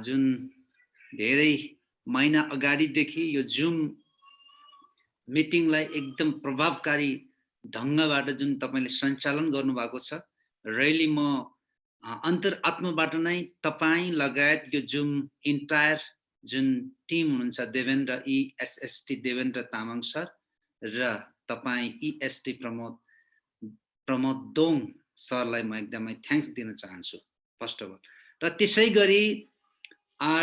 जुन धेरै महिना अगाडिदेखि यो जुम मिटिङलाई एकदम प्रभावकारी ढङ्गबाट जुन तपाईले सञ्चालन गर्नुभएको छ, really म अन्तरात्माबाट नै तपाई लगायत यो जुम इन्टायर जुन टिम हुनुहुन्छ, देवेन्द्र ESST देवेन्द्र तामाङ सर र तपाई EST प्रमोद दोङ सरलाई म एकदमै थ्याङ्क्स दिन चाहन्छु फर्स्ट अफ अल। र त्यसै गरी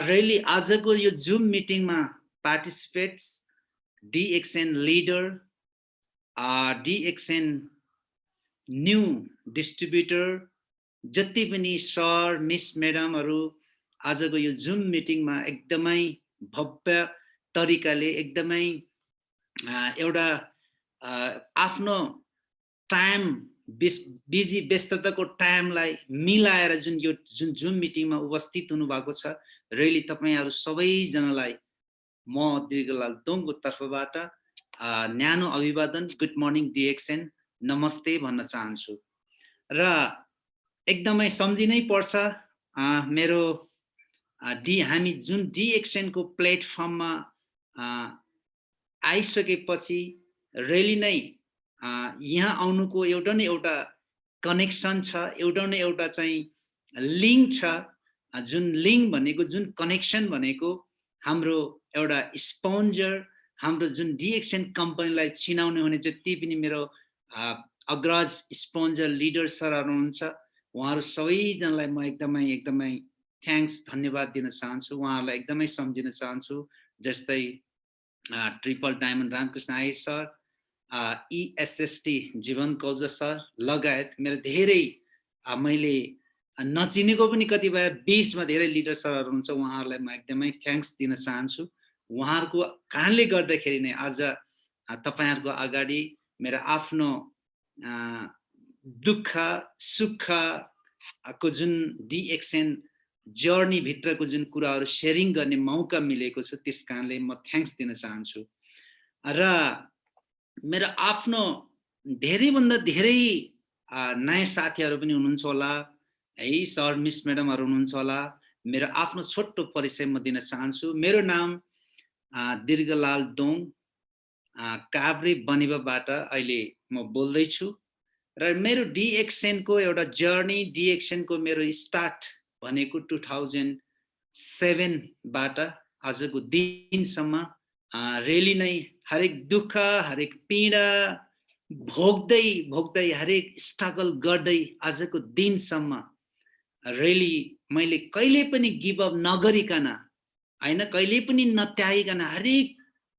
really आजको यो जुम मिटिङमा participates DXN leader, DXN new distributor, जति पनि सर मिस म्याडमहरु आजको यो जुम मिटिङमा एकदमै भव्य तरिकाले एकदमै एउटा आफ्नो टाइम बिजी व्यस्तताको टाइमलाई मिलाएर जुन यो जुन जुम मिटिङमा उपस्थित हुनु भएको छ, रियली तपाईहरु सबैजनालाई म दीर्घलाल दोङको तर्फबाट न्यानो अभिवादन, गुड मर्निङ DXN, नमस्ते भन्न चाहन्छु। र एकदमै सम्झिनै पर्छ मेरो हामी जुन DXN को प्लेटफर्ममा आइसकेपछि रियली नै यहाँ आउनुको एउटा न एउटा कनेक्सन छ, एउटा न एउटा चाहिँ लिंक छ। जुन लिंक भनेको, जुन कनेक्सन भनेको हाम्रो एउटा स्पोन्सर, हाम्रो जुन DXN कम्पनीलाई चिनाउने हुने जति पनि मेरो अग्रज स्पोन्सर लिडर सरहरु हुनुहुन्छ, उहाँहरु सबैजनालाई म एकदमै थ्याङ्क्स धन्यवाद दिन चाहन्छु। उहाँहरुलाई एकदमै सम्झिन चाहन्छु। जस्तै ट्रिपल डायमन्ड रामकृष्ण आई सर, ESST जीवन कौज सर लगायत मेरो धेरै मैले नचिनेको पनि कतिपय 20 मा धेरै लिडर सरहरु हुनुहुन्छ, उहाँहरुलाई म एकदमै थ्याङ्क्स दिन चाहन्छु। उहाँहरुको कारणले गर्दाखेरि नै आज तपाईहरुको अगाडि मेरो आफ्नो दुःख सुखको जुन DXN जर्नी भित्रको जुन कुराहरु शेयरिङ गर्ने मौका मिलेको छ, त्यसकारणले म थ्याङ्क्स दिन चाहन्छु। र मेरो आफ्नो धेरै भन्दा धेरै नयाँ साथीहरु पनि हुनुहुन्छ होला है, सर मिस म्याडमहरु हुनुहुन्छ होला। मेरो आफ्नो छोटो परिचय म दिन चाहन्छु। मेरो नाम दीर्घलाल दोङ, काभ्रे बनेपाबाट अहिले म बोल्दै छु। र मेरो DXN को एउटा जर्नी, DXN को मेरो स्टार्ट भनेको 2007 बाट आजको दिनसम्म रियली नै हरेक दुःख, हरेक पीडा भोग्दै हरेक स्ट्रगल गर्दै आजको दिनसम्म रियली मैले कहिले पनि गिभ अप नगरिकन, हैन, कहिले पनि नत्याइकन हरेक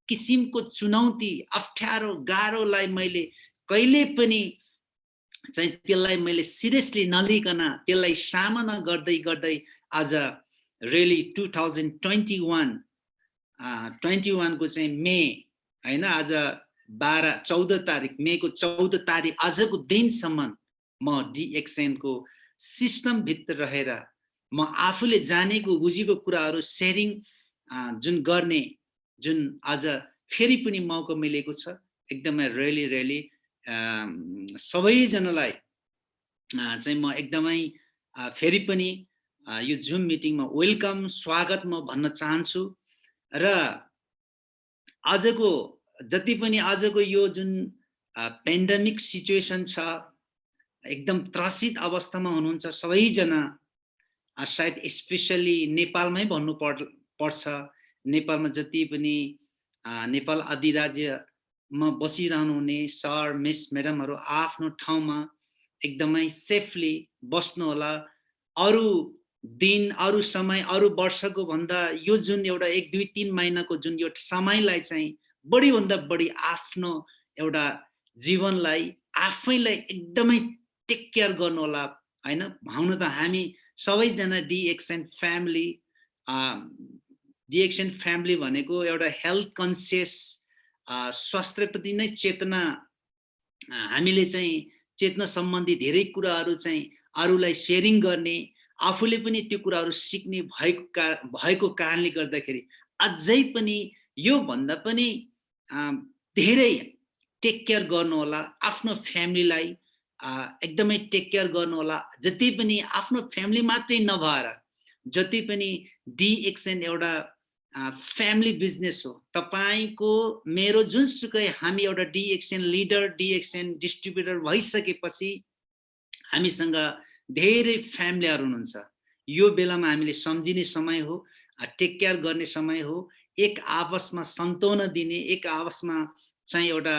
किसिमको चुनौती, अप्ठ्यारो, गाह्रोलाई मैले कहिले पनि चाहिँ त्यसलाई मैले सिरियसली नलिकन त्यसलाई सामना गर्दै आज रियली 2021 को चाहिँ मे, हैन, आज 14 तारिक, मे को 14 तारिक आजको दिनसम्म म DXN को सिस्टम भित्र रहेर म आफूले जानेको बुझेको कुराहरु शेयरिङ जुन गर्ने जुन आज फेरि पनि मौका मिलेको छ, एकदमै रियली सबैजनालाई चाहिँ म एकदमै फेरि पनि यो जुम मिटिङमा वेलकम, स्वागत म भन्न चाहन्छु। र आजको जति पनि आजको यो जुन पेन्डेमिक सिचुएसन छ, एकदम त्रसित अवस्थामा हुनुहुन्छ सबैजना, सायद स्पेशली नेपालमै भन्नु पर्छ। नेपालमा जति पनि नेपाल अधिराज्यमा बसिरहनु हुने सर मिस म्याडमहरु आफ्नो ठाउँमा एकदमै सेफली बस्नु होला। अरु दिन, अरु समय, अरु वर्षको भन्दा यो जुन एउटा 1 2 3 महिनाको जुन यो समयलाई चाहिँ बढी भन्दा बढी आफ्नो एउटा जीवनलाई आफैलाई एकदमै टेक केयर गर्नु होला, हैन। हुन त हामी सबैजना DXN फ्यामिली भनेको एउटा हेल्थ कन्सियस, स्वास्थ्यप्रति नै चेतना, हामीले चाहिँ चेतना सम्बन्धी धेरै कुराहरु चाहिँ अरूलाई शेयरिङ गर्ने, आफूले पनि त्यो कुराहरु सिक्ने भएको कारणले गर्दाखेरि अझै पनि यो भन्दा पनि धेरै टेक केयर गर्नु होला आफ्नो फ्यामिलीलाई, एकदमै टेक केयर गर्नु होला। जति पनि आफ्नो फ्यामिली मात्रै नभएर जति पनि डिएक्सएन एउटा फ्यामिली बिजनेस हो। तपाईको मेरो जुनसुकै हामी एउटा डिएक्सएन लिडर डिएक्सएन डिस्ट्रिब्युटर भइसकेपछि हामीसँग धेरै फ्यामिलीहरु हुनुहुन्छ। यो बेलामा हामीले सम्झिने समय हो, टेक केयर गर्ने समय हो, एक आपसमा सन्तोना दिने, एक आपसमा चाहिँ एउटा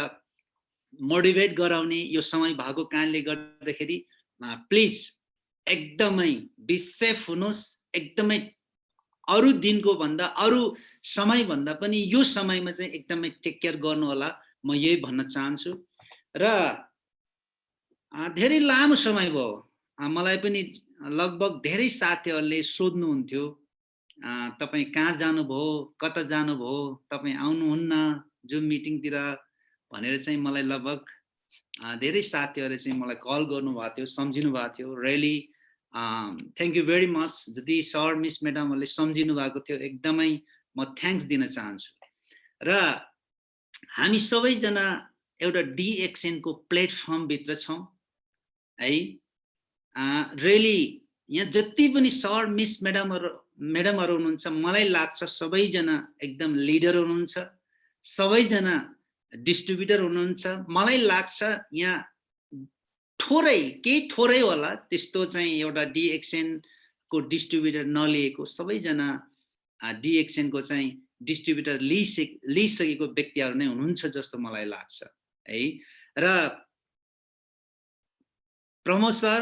मोटिभेट गराउने यो समय भएको कारणले गर्दाखेरि प्लिज एकदमै बी सेफ हुनुस्। एकदमै अरु दिनको भन्दा अरु समय भन्दा पनि यो समयमा चाहिँ एकदमै टेक केयर गर्नु होला, म यही भन्न चाहन्छु। र धेरै लामो समय भयो, मलाई पनि लगभग धेरै साथीहरुले सोध्नुहुन्थ्यो तपाई कहाँ जानुभयो, कता जानुभयो, तपाई आउनुहुन्न जुम मिटिङतिर भनेर चाहिँ मलाई लगभग धेरै साथीहरुले चाहिँ मलाई कल गर्नुभएको थियो, सम्झिनु भएको थियो। Really thank you very much. जति सर मिस म्याडमहरुले सम्झिनु भएको थियो एकदमै म थ्यांक्स दिन चाहन्छु। र हामी सबैजना एउटा डिएक्सएन को प्लेटफर्म भित्र छौं है। रियली यहाँ जति पनि सर मिस म्याडमहरु हुनुहुन्छ, मलाई लाग्छ सबैजना एकदम लिडर हुनुहुन्छ, सबैजना डिस्ट्रिब्युटर हुनुहुन्छ। मलाई लाग्छ यहाँ थोरै होला त्यस्तो चाहिँ एउटा डिएक्सएन को डिस्ट्रिब्युटर नलिएको, सबैजना डिएक्सएन को चाहिँ डिस्ट्रिब्युटर लिइसकेको व्यक्तिहरु नै हुनुहुन्छ जस्तो मलाई लाग्छ है। र प्रमोद सर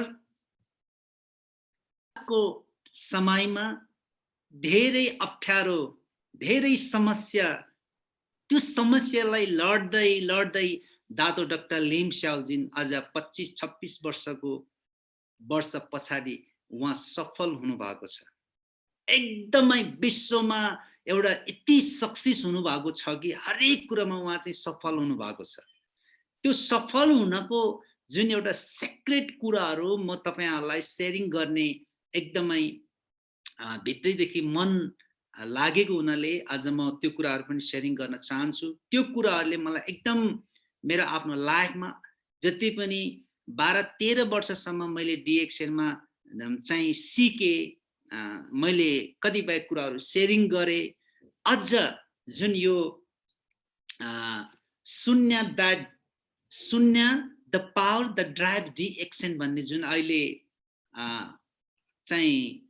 को समयमा धेरै अप्ठ्यारो, धेरै समस्या, त्यो समस्यालाई लड्दै दातो डाक्टर लिम स्याउजिन आज 25-26 वर्ष पछाडि उहाँ सफल हुनु भएको छ। एकदमै विश्वमा एउटा यति सक्सेस हुनु भएको छ कि हरेक कुरामा उहाँ चाहिँ सफल हुनु भएको छ। त्यो सफल हुनको जुन एउटा सिक्रेट कुराहरु म तपाईहरुलाई शेयरिङ गर्ने एकदमै भित्रैदेखि मन लागेको हुनाले आज म त्यो कुराहरु पनि शेयरिङ गर्न चाहन्छु। त्यो कुराहरुले मलाई एकदम मेरो आफ्नो लाइफमा जति पनि 12-13 वर्षसम्म मैले डिएक्सएन मा चाहिँ सिके, मैले कतिपय कुराहरु शेयरिङ गरे। अझ जुन यो शून्य द पावर द ड्राइभ डिएक्सएन भन्ने जुन अहिले चाहिँ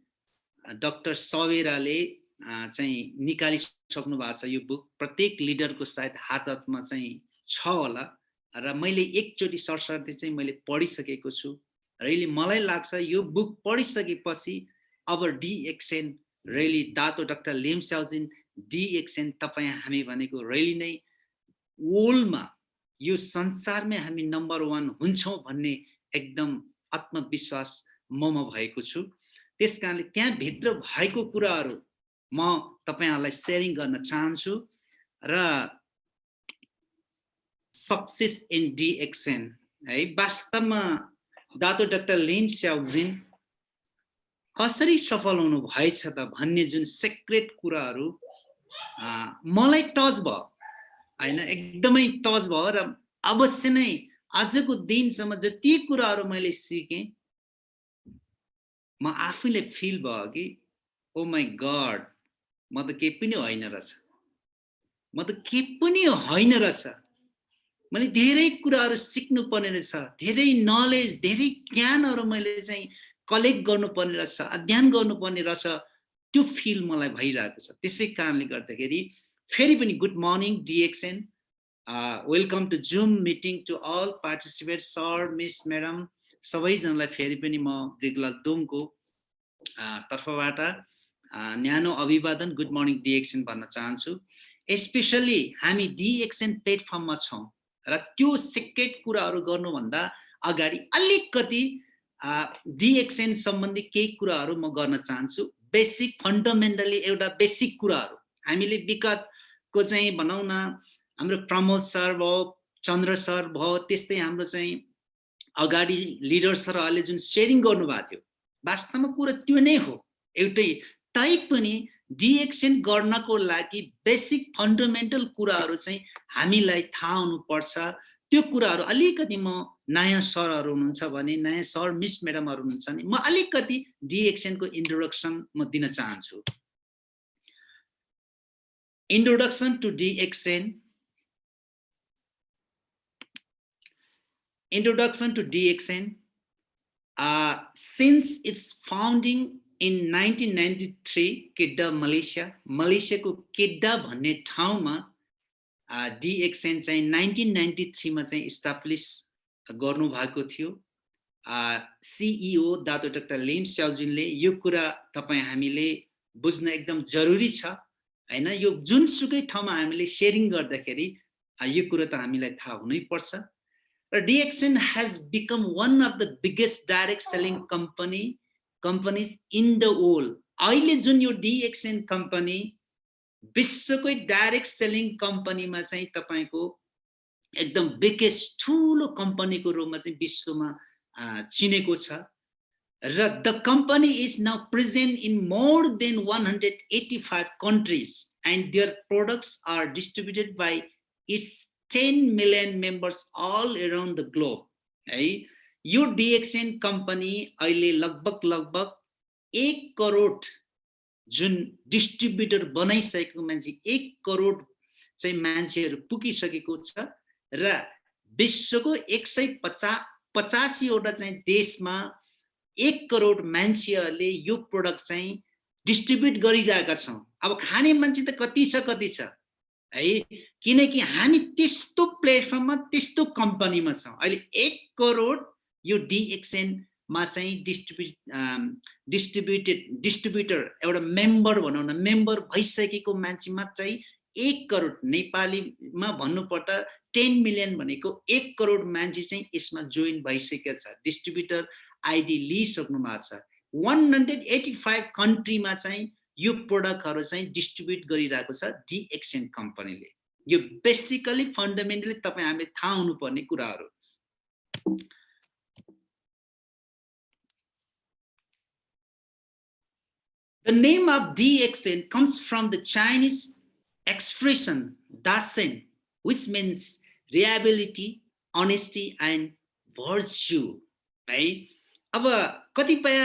डाक्टर सवेराले चाहिँ निकालिसक्नु भएको छ। यो बुक प्रत्येक लिडरको सायद हातमा चाहिँ छ होला र मैले एकचोटी सरसर्ती चाहिँ मैले पढिसकेको छु। रियली मलाई लाग्छ यो बुक पढिसकेपछि अब डिएक्सएन रियली दातो डाक्टर लिम स्याउजिन डिएक्सएन तपाई हामी भनेको रियली नै वर्ल्डमा यो संसारमै हामी नम्बर 1 हुन्छौं भन्ने एकदम आत्मविश्वास ममा भएको छु। त्यसकारणले त्यहाँ भित्र भएको कुराहरु म तपाईहरुलाई शेयरिङ गर्न चाहन्छु। र सक्सेस इन डिएक्सएन है, वास्तवमा दातो डाक्टर लिम स्याउजिन कसरी सफल हुनु भएछ त भन्ने जुन सिक्रेट कुराहरु मलाई टच भयो हैन, एकदमै टच भयो। र अवश्य नै आजको दिनसम्म जति कुराहरु मैले सिके म आफैले फिल भयो कि ओ माय गॉड म त के पनि होइन रहेछ, म त के पनि होइन रहेछ। मैले धेरै कुराहरु सिक्नु पर्ने रहेछ, धेरै नलेज, धेरै ज्ञानहरु मैले चाहिँ कलेक्ट गर्नुपर्ने रहेछ, अध्ययन गर्नुपर्ने रहेछ, त्यो फिल मलाई भइरहेको छ। त्यसै कारणले गर्दाखेरि फेरि पनि good morning DXN, welcome to zoom meeting to all participants, sir miss madam सबैजनालाई फेरि पनि म दिगलाल दोङको तर्फबाट न्यानो अभिवादन, गुड मर्निङ डिएक्सएन भन्न चाहन्छु। स्पेशली हामी डिएक्सएन प्लेटफर्ममा छौं र त्यो सिक्रेट कुराहरु गर्नुभन्दा अगाडि अलिकति डिएक्सएन सम्बन्धी केही कुराहरु म गर्न चाहन्छु। बेसिक फन्डामेन्टली एउटा बेसिक कुराहरु हामीले विगतको चाहिँ भनौं न हाम्रो प्रमोद सर भयो, चन्द्र सर भयो, त्यस्तै हाम्रो चाहिँ अगाडि लिडर सरहरुले जुन शेयरिङ गर्नु भएको थियो वास्तवमा कुरा त्यो नै हो एउटै। तै पनि डिएक्सएन गर्नको लागि बेसिक फन्डामेन्टल कुराहरु चाहिँ हामीलाई थाहा हुनु पर्छ त्यो कुराहरू अलिकति म नयाँ सरहरू हुनुहुन्छ भने नयाँ सर मिस म्याडमहरू हुनुहुन्छ भने म अलिकति DXN को इन्ट्रोडक्सन म दिन चाहन्छु। Introduction to DXN. Introduction to DXN. Since its founding in 1993, Kedah, Malaysia. Malaysia को Kedah भन्ने ठाउँमा DXN चाहिँ 1993 मा चाहिँ इस्टाब्लिश गर्नु भएको थियो। CEO डाक्टर डाक्टर लिम स्याउजुनले यो कुरा तपाई हामीले बुझ्न एकदम जरुरी छ हैन। यो जुनसुकै ठाउँमा हामीले शेयरिङ गर्दाखेरि यो कुरा त हामीलाई थाहा हुनै पर्छ। DXN has become one of the biggest direct selling companies in the world. अहिले जुन यो DXN company विश्वकै डाइरेक्ट सेलिङ कम्पनीमा चाहिँ तपाईको एकदम बिगेस्ट ठुलो कम्पनीको रूपमा चाहिँ विश्वमा चिनेको छ र the company is now present in more than 185 countries and their products are distributed by its 10 million members all around the globe है। यो DXN कम्पनी अहिले लगभग 1 करोड जुन डिस्ट्रिब्युटर बनाइसकेको मान्छे 1 करोड चाहिँ मान्छेहरु पुगिसकेको छ र विश्वको 185 वटा चाहिँ देशमा 1 करोड मान्छेहरुले यो प्रोडक्ट चाहिँ डिस्ट्रिब्युट गरिरहेका छौं। अब खाने मान्छे त कति छ है, किनकि हामी त्यस्तो प्लेटफर्ममा त्यस्तो कम्पनीमा छौं। अहिले 1 करोड यो DXN मा चाहिँ डिस्ट्रिब्युटर एउटा मेम्बर भनौं न, मेम्बर भइसकेको मान्छे मात्रै 1 करोड, नेपालीमा भन्नु पर्दा 10 मिलियन भनेको 1 करोड मान्छे चाहिँ यसमा जोइन भइसकेको छ, डिस्ट्रिब्युटर आईडी लिइसक्नु भएको छ। 185 कन्ट्रीमा चाहिँ यो प्रोडक्टहरु चाहिँ डिस्ट्रिब्युट गरिरहेको छ DXN कम्पनीले। यो बेसिकली फन्डामेन्टली तपाई हामीले थाहा हुनुपर्ने कुराहरु। The name of DXN comes from the Chinese expression Dasen, which means reliability, honesty and virtue, right? अब कतिपय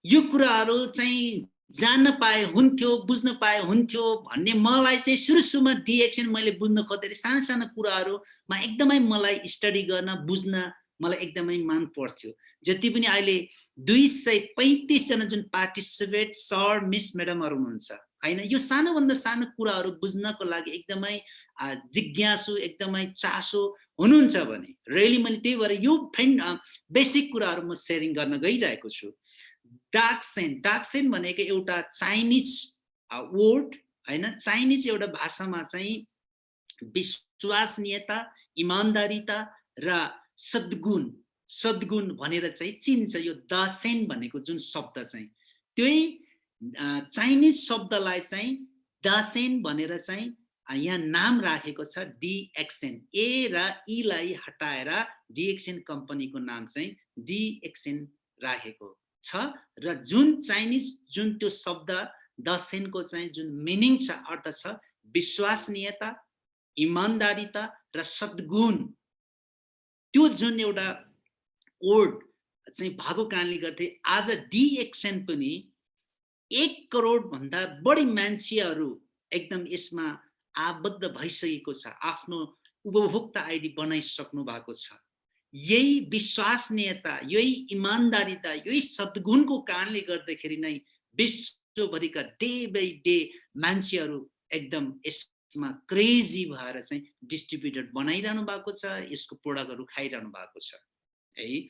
यो कुराहरु चाहिँ जान्न पाए हुन्थ्यो, बुझ्न पाए हुन्थ्यो भन्ने मलाई चाहिँ सुरुसुरुमा DXN मैले बुझ्न खोज्दै साना कुराहरुमा एकदमै मलाई स्टडी गर्न बुझ्न मलाई एकदमै मन पर्थ्यो। जति पनि अहिले 235 जना जुन पार्टिसिपेट सर मिस म्याडमहरु हुनुहुन्छ हैन, यो सानो भन्दा सानो कुराहरु बुझ्नको लागि एकदमै जिज्ञासु, एकदमै चासो हुनुहुन्छ भने रियली मैले त्यही भएर यो बेसिक कुराहरु म शेयरिङ गर्न गइरहेको छु। डाक्सेन भनेको एउटा चाइनिज वर्ड हैन, चाइनिज एउटा भाषामा चाहिँ विश्वसनीयता, इमानदारीता र सद्गुण भनेर चाहिँ चिन्छ। यो दासेन भनेको जुन शब्द चाहिँ त्यही चाइनिज शब्दलाई चाहिँ दासेन भनेर चाहिँ यहाँ नाम राखेको छ DXN। ए र ई लाई हटाएर DXN कम्पनीको नाम चाहिँ DXN राखेको छ र जुन चाइनिज जुन त्यो शब्द दासेनको चाहिँ जुन मिनिङ छ, अर्थ छ विश्वसनीयता, इमानदारीता र सद्गुण। त्यो जुन एउटा वर्ड चाहिँ भएको कारणले गर्दै आज DXN पनि 1 करोड भन्दा बढी मान्छेहरु एकदम यसमा आबद्ध भइसकेको छ, आफ्नो उपभोक्ता आईडी बनाइसक्नु भएको छ। यही विश्वसनीयता, यही इमानदारीता, यही सद्गुणको कारणले गर्दाखेरि नै विश्वभरिका डे बाइ डे मान्छेहरु एकदम यसमा क्रेजी भएर चाहिँ डिस्ट्रिब्युटर बनाइरहनु भएको छ, यसको प्रोडक्टहरु खाइरहनु भएको छ है।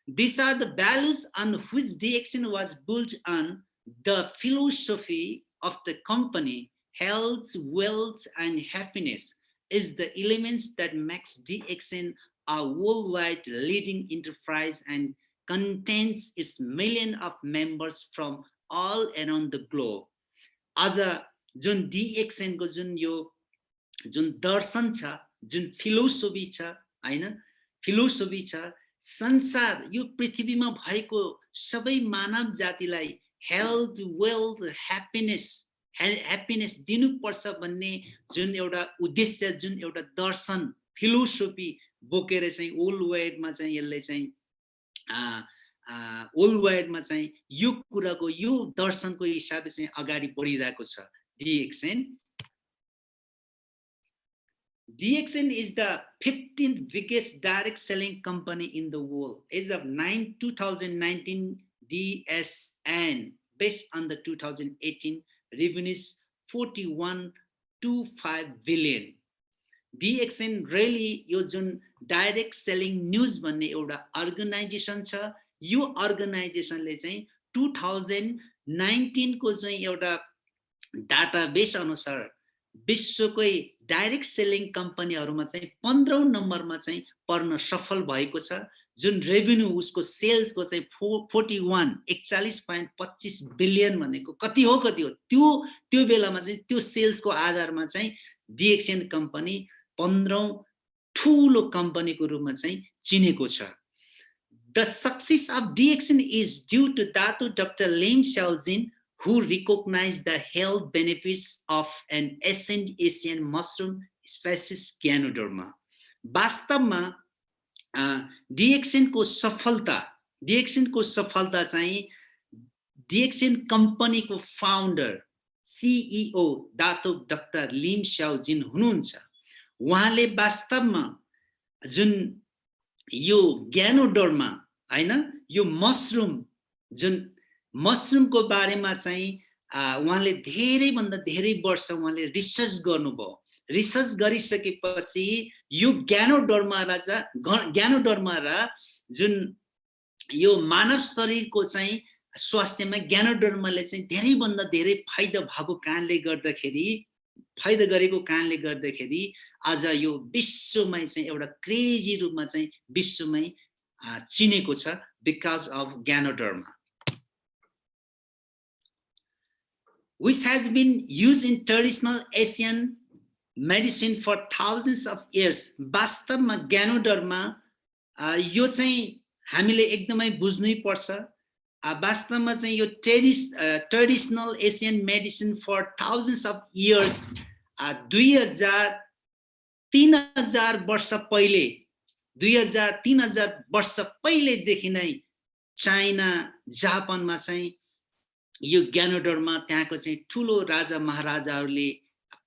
These are the values on which DXN was built on. The philosophy of the company, health, wealth and happiness is the elements that makes DXN a worldwide leading enterprise and contains its millions of members from all around the globe. आज जुन DXN को जुन यो जुन दर्शन छ, जुन philosophy छ हैन, फिलोसोफी छ, संसार यो पृथ्वीमा भएको सबै मानव जातिलाई हेल्थ, वेल्थ, ह्याप्पिनेस दिनुपर्छ भन्ने जुन एउटा उद्देश्य, जुन एउटा दर्शन फिलोसोफी बोकेर चाहिँ वर्ल्ड वाइडमा चाहिँ यसले चाहिँ वर्ल्ड वाइडमा चाहिँ यो कुराको यो दर्शनको हिसाबले चाहिँ अगाडि बढिरहेको छ DXN. DXN is the 15th biggest direct selling company in the world. As of 2019, DSN, based on the 2018 revenues, 41.25 billion. DXN really यो जुन डाइरेक्ट सेलिङ न्यूज भन्ने एउटा अर्गनाइजेसन छ, यो अर्गनाइजेसनले चाहिँ 2019 को चाहिँ एउटा डाटाबेस अनुसार विश्वकै डाइरेक्ट सेलिङ कम्पनीहरुमा चाहिँ 15औं नम्बरमा चाहिँ पर्न सफल भएको छ, जुन रेभेन्यू उसको सेल्सको चाहिँ 41.25 बिलियन भनेको कति हो त्यो बेलामा चाहिँ त्यो सेल्सको आधारमा चाहिँ DXN कम्पनी 15औं ठूलो कम्पनीको रूपमा चाहिँ चिनेको छ. The success of DXN is due to Dr. Lim Xiaojin, who recognized the health benefits of an ancient Asian mushroom species Ganoderma. वास्तवमा DXN को सफलता चाहिँ DXN कम्पनी को फाउन्डर CEO डाक्टर लिम स्याओजिन हुनुहुन्छ. उहाँले वास्तवमा जुन यो ग्यानोडर्मा हैन, यो मशरूम को बारेमा चाहिँ उहाँले धेरै भन्दा धेरै वर्ष उहाँले रिसर्च गर्नुभयो. रिसर्च गरिसकेपछि यो ग्यानोडर्मा र जुन यो मानव शरीरको चाहिँ स्वास्थ्यमा ग्यानोडर्माले चाहिँ धेरै भन्दा धेरै फाइदा भएको कारणले गर्दाखेरि आज यो विश्वमै चाहिँ एउटा क्रेजी रूपमा चाहिँ विश्वमै चिनेको छ because of Ganoderma, which has been used in traditional Asian medicine for thousands of years. वास्तवमा Ganoderma यो चाहिँ हामीले एकदमै बुझ्नै पर्छ. वास्तवमा चाहिँ यो traditional Asian medicine for thousands of years 3000 वर्ष पहिलेदेखि नै चाइना जापानमा चाहिँ यो ग्यानोडर्मा त्यहाँको चाहिँ ठूलो राजा महाराजाहरूले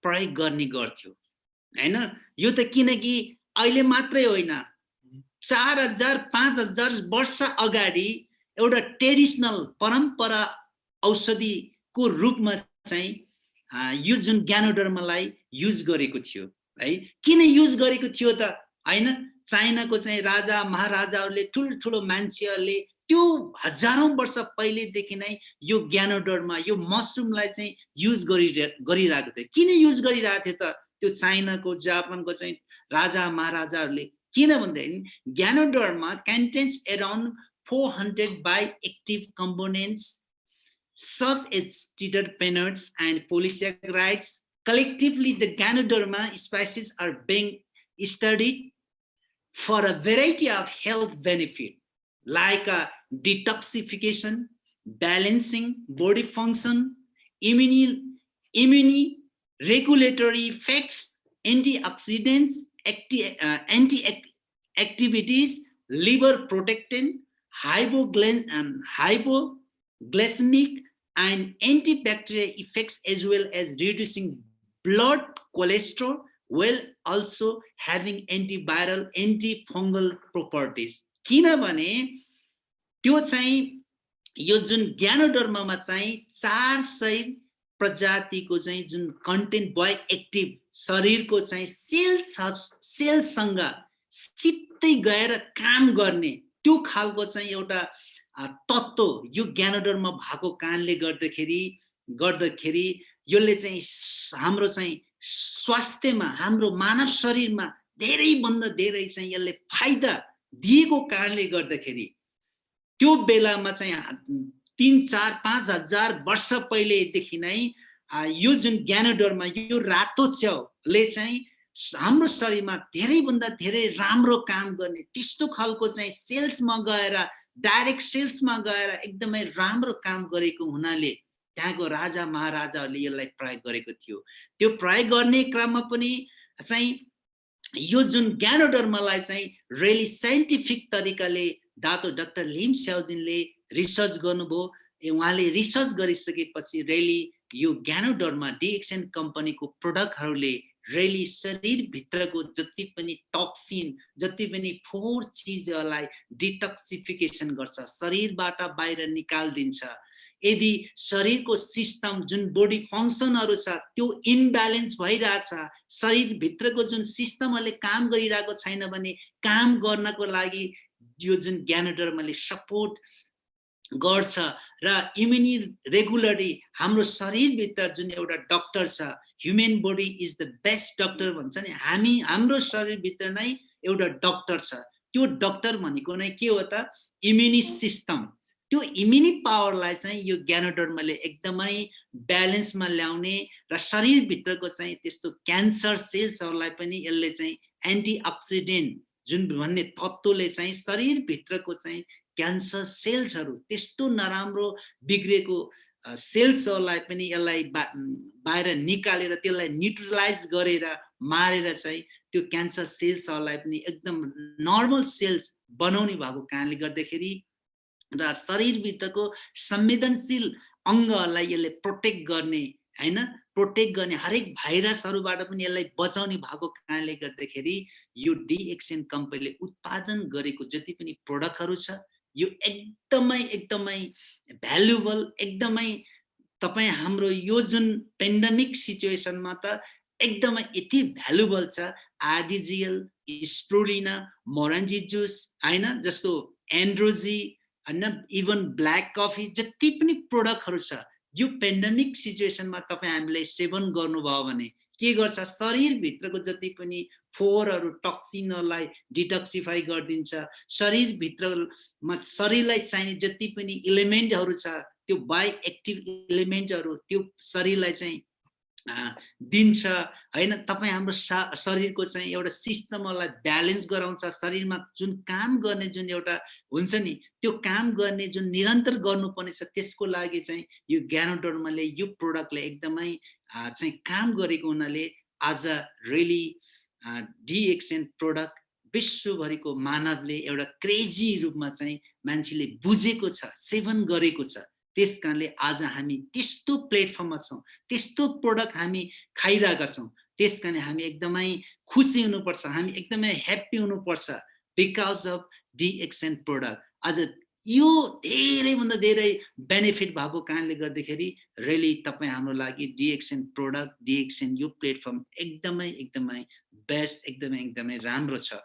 प्रयोग गर्ने गर्थ्यो हैन. यो त किनकि अहिले मात्रै होइन, 4000-5000 वर्ष अगाडि एउटा ट्रेडिशनल परम्परा औषधिको रूपमा चाहिँ यो जुन ग्यानोडर्मालाई युज गरेको थियो है. किन युज गरेको थियो त हैन, चाइनाको चाहिँ राजा महाराजाहरूले ठुलठुलो मान्छेहरूले त्यो हजारौं वर्ष पहिलेदेखि नै यो ग्यानोडर्मा यो मशरूमलाई चाहिँ युज गरिरहेको थियो. किन युज गरिरहेको थियो त त्यो चाइनाको जापानको चाहिँ राजा महाराजाहरूले? किनभन्दाखेरि ग्यानोडर्मा contents around 400 bioactive components such as terpenes and polysaccharides. Collectively, the Ganoderma species are being studied for a variety of health benefits like detoxification, balancing body function, immune regulatory effects, antioxidants, anti-activities, liver protectant, hypoglycemic and antibacterial effects, as well as reducing blood cholesterol, while also having antiviral, antifungal properties. किनभने त्यो चाहिँ यो जुन ग्यानोडर्मामा चाहिँ 400 प्रजातिको चाहिँ जुन content बायोएक्टिभ शरीरको चाहिँ सेलसँग सिधै गएर काम गर्ने त्यो खालको चाहिँ एउटा तत्त्व यो ग्यानोडर्मा भएको कारणले गर्दाखेरि यसले चाहिँ हाम्रो चाहिँ स्वास्थ्यमा, हाम्रो मानव शरीरमा धेरै भन्दा धेरै चाहिँ यसले फाइदा दिएको कारणले गर्दाखेरि त्यो बेलामा चाहिँ 3-4-5 हजार वर्ष पहिलेदेखि नै यो जुन ग्यानोडर्मा यो रातो च्याउले चाहिँ हाम्रो शरीरमा धेरै भन्दा धेरै राम्रो काम गर्ने त्यस्तो खालको चाहिँ सेल्समा गएर डाइरेक्ट सेल्समा गएर एकदमै राम्रो काम गरेको हुनाले त्यहाँको राजा महाराजाहरूले यसलाई प्रयोग गरेको थियो. त्यो प्रयोग गर्ने क्रममा पनि चाहिँ यो जुन ज्ञानोडर्मालाई चाहिँ रियली साइन्टिफिक तरिकाले डाक्टर लिम स्याओजिनले रिसर्च गर्नुभयो। उहाँले रिसर्च गरिसकेपछि रियली यो ज्ञानोडर्मा डिएक्सन कम्पनीको प्रोडक्टहरूले रियली शरीरभित्रको जति पनि टक्सिन, जति पनि फोहोर चिजहरूलाई डिटक्सिफिकेसन गर्छ, शरीरबाट बाहिर निकालिदिन्छ। यदि शरीरको सिस्टम जुन बॉडी फंक्सनहरु छ त्यो इम्ब्यालेन्स भइराछ, शरीरभित्रको जुन सिस्टमले काम गरिरहेको छैन भने काम गर्नको लागि यो जुन ज्ञानोडर्माले सपोर्ट गर्छ र इम्युनि रेगुलरली हाम्रो शरीरभित्र जुन एउटा डाक्टर छ, human body is the best doctor भन्छ नि, हाम्रो शरीरभित्र नै एउटा डाक्टर छ। त्यो डाक्टर भनेको नै के हो त, इम्युनि सिस्टम। त्यो इम्युनि पावरलाई चाहिँ यो ज्ञानोडर्माले एकदमै ब्यालेन्समा ल्याउने र शरीरभित्रको चाहिँ त्यस्तो क्यान्सर सेल्सहरूलाई पनि यसले चाहिँ एन्टिअक्सिडेन्ट जुन भन्ने तत्त्वले चाहिँ शरीरभित्रको चाहिँ क्यान्सर सेल्सहरू, त्यस्तो नराम्रो बिग्रेको सेल्सहरूलाई पनि यसलाई बाहिर निकालेर त्यसलाई न्युट्रलाइज गरेर मारेर चाहिँ त्यो क्यान्सर सेल्सहरूलाई पनि एकदम नर्मल सेल्स बनाउने भएको कारणले गर्दाखेरि र शरीरभित्रको संवेदनशील अङ्गहरूलाई यसले प्रोटेक्ट गर्ने, हैन, प्रोटेक्ट गर्ने हरेक भाइरसहरूबाट पनि यसलाई बचाउने भएको कारणले गर्दाखेरि यो डिएक्सन कम्पनीले उत्पादन गरेको जति पनि प्रोडक्टहरू छ यो एकदमै एकदमै भ्यालुएबल, एकदमै तपाईं हाम्रो यो जुन पेन्डेमिक सिचुएसनमा त एकदमै यति भ्यालुएबल छ। आरडिजिएल, स्प्रुलिना, मोरन्जी जुस, हैन, जस्तो एन्ड्रोजी, हैन, इभन ब्ल्याक कफी, जति पनि प्रोडक्टहरू छ यो पेन्डेमिक सिचुएसनमा तपाईं हामीले सेवन गर्नुभयो भने के गर्छ, शरीरभित्रको जति पनि फोहोरहरू, टक्सिनहरूलाई डिटक्सिफाई गरिदिन्छ। शरीरभित्रमा शरीरलाई चाहिने जति पनि इलिमेन्टहरू छ त्यो बायोएक्टिभ इलिमेन्टहरू त्यो शरीरलाई चाहिँ दिन्छ, हैन। तपाईं हाम्रो शरीरको चाहिँ एउटा सिस्टमलाई ब्यालेन्स गराउँछ। शरीरमा जुन काम गर्ने जुन एउटा हुन्छ नि त्यो काम गर्ने जुन निरन्तर गर्नुपर्ने छ त्यसको लागि चाहिँ यो ज्ञानोडर्माले यो प्रोडक्टले एकदमै चाहिँ काम गरेको हुनाले आज रियली डिएक्सन प्रोडक्ट विश्वभरिको मानवले एउटा क्रेजी रूपमा चाहिँ मान्छेले बुझेको छ, सेवन गरेको छ। त्यसकारणले आज हामी त्यस्तो प्लेटफर्ममा छौँ, त्यस्तो प्रोडक्ट हामी खाइरहेका छौँ। त्यसकारणले हामी एकदमै खुसी हुनुपर्छ, हामी एकदमै ह्याप्पी हुनुपर्छ बिकज अफ डिएक्सन प्रोडक्ट। आज यो धेरैभन्दा धेरै बेनिफिट भएको कारणले गर्दाखेरि रियली तपाईँ हाम्रो लागि डिएक्सन प्रोडक्ट, डिएक्सन यो प्लेटफर्म एकदमै एकदमै बेस्ट, एकदमै एकदमै राम्रो छ।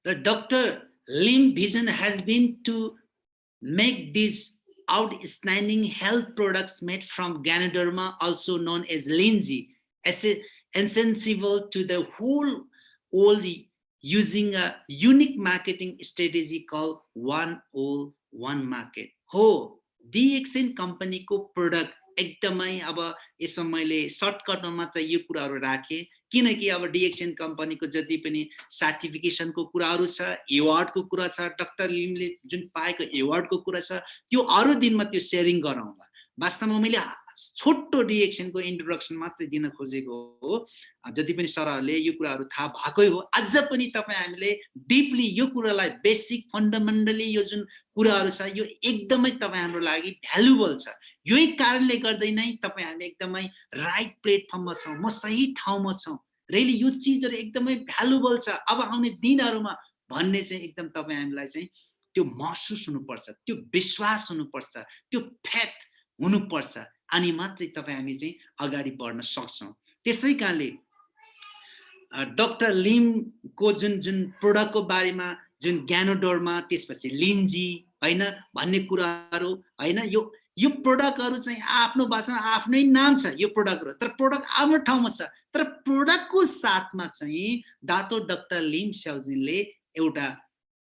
र doctor Lim vision has been to make these outstanding health products made from Ganoderma, also known as Lindsay, essential to the whole world using a unique marketing strategy called One All One Market. हो, DXN कम्पनीको product एकदमै अब यसो मैले सर्टकटमा मात्र यो कुराहरू राखेँ किनकि अब डिएक्सन कम्पनीको जति पनि सर्टिफिकेसनको कुराहरू छ, एवार्डको कुरा छ, डाक्टर लिमले जुन पाएको एवार्डको कुरा छ, त्यो अरू दिनमा त्यो शेयरिङ गरौँला। वास्तवमा मैले छोटो डिएक्सनको इन्ट्रोडक्सन मात्रै दिन खोजेको हो। जति पनि सरहरूले यो कुराहरू थाहा भएकै हो। अझ पनि तपाईँ हामीले डिपली यो कुरालाई बेसिक फन्डामेन्टली यो जुन कुराहरू छ यो एकदमै तपाईँ हाम्रो लागि भ्यालुएबल छ। यही कारणले गर्दै नै तपाईँ हामी एकदमै राइट प्लेटफर्ममा छौँ, म सही ठाउँमा छौँ। रियली यो चिजहरू एकदमै भ्यालुएबल छ। अब आउने दिनहरूमा भन्ने चाहिँ एकदम तपाईँ हामीलाई चाहिँ त्यो महसुस हुनुपर्छ, त्यो विश्वास हुनुपर्छ, त्यो फेथ हुनुपर्छ, अनि मात्रै तपाईँ हामी चाहिँ अगाडि बढ्न सक्छौँ। त्यसै कारणले डाक्टर लिमको जुन जुन प्रोडक्टको बारेमा जुन ज्ञानोडर्मा, त्यसपछि लिन्जी, हैन, भन्ने कुराहरू, हैन, यो प्रोडक्टहरू चाहिँ आफ्नो भाषामा आफ्नै नाम छ यो प्रोडक्टहरू, तर प्रोडक्ट आफ्नो ठाउँमा छ। तर प्रोडक्टको साथमा चाहिँ डाक्टर लिम स्याओजिनले एउटा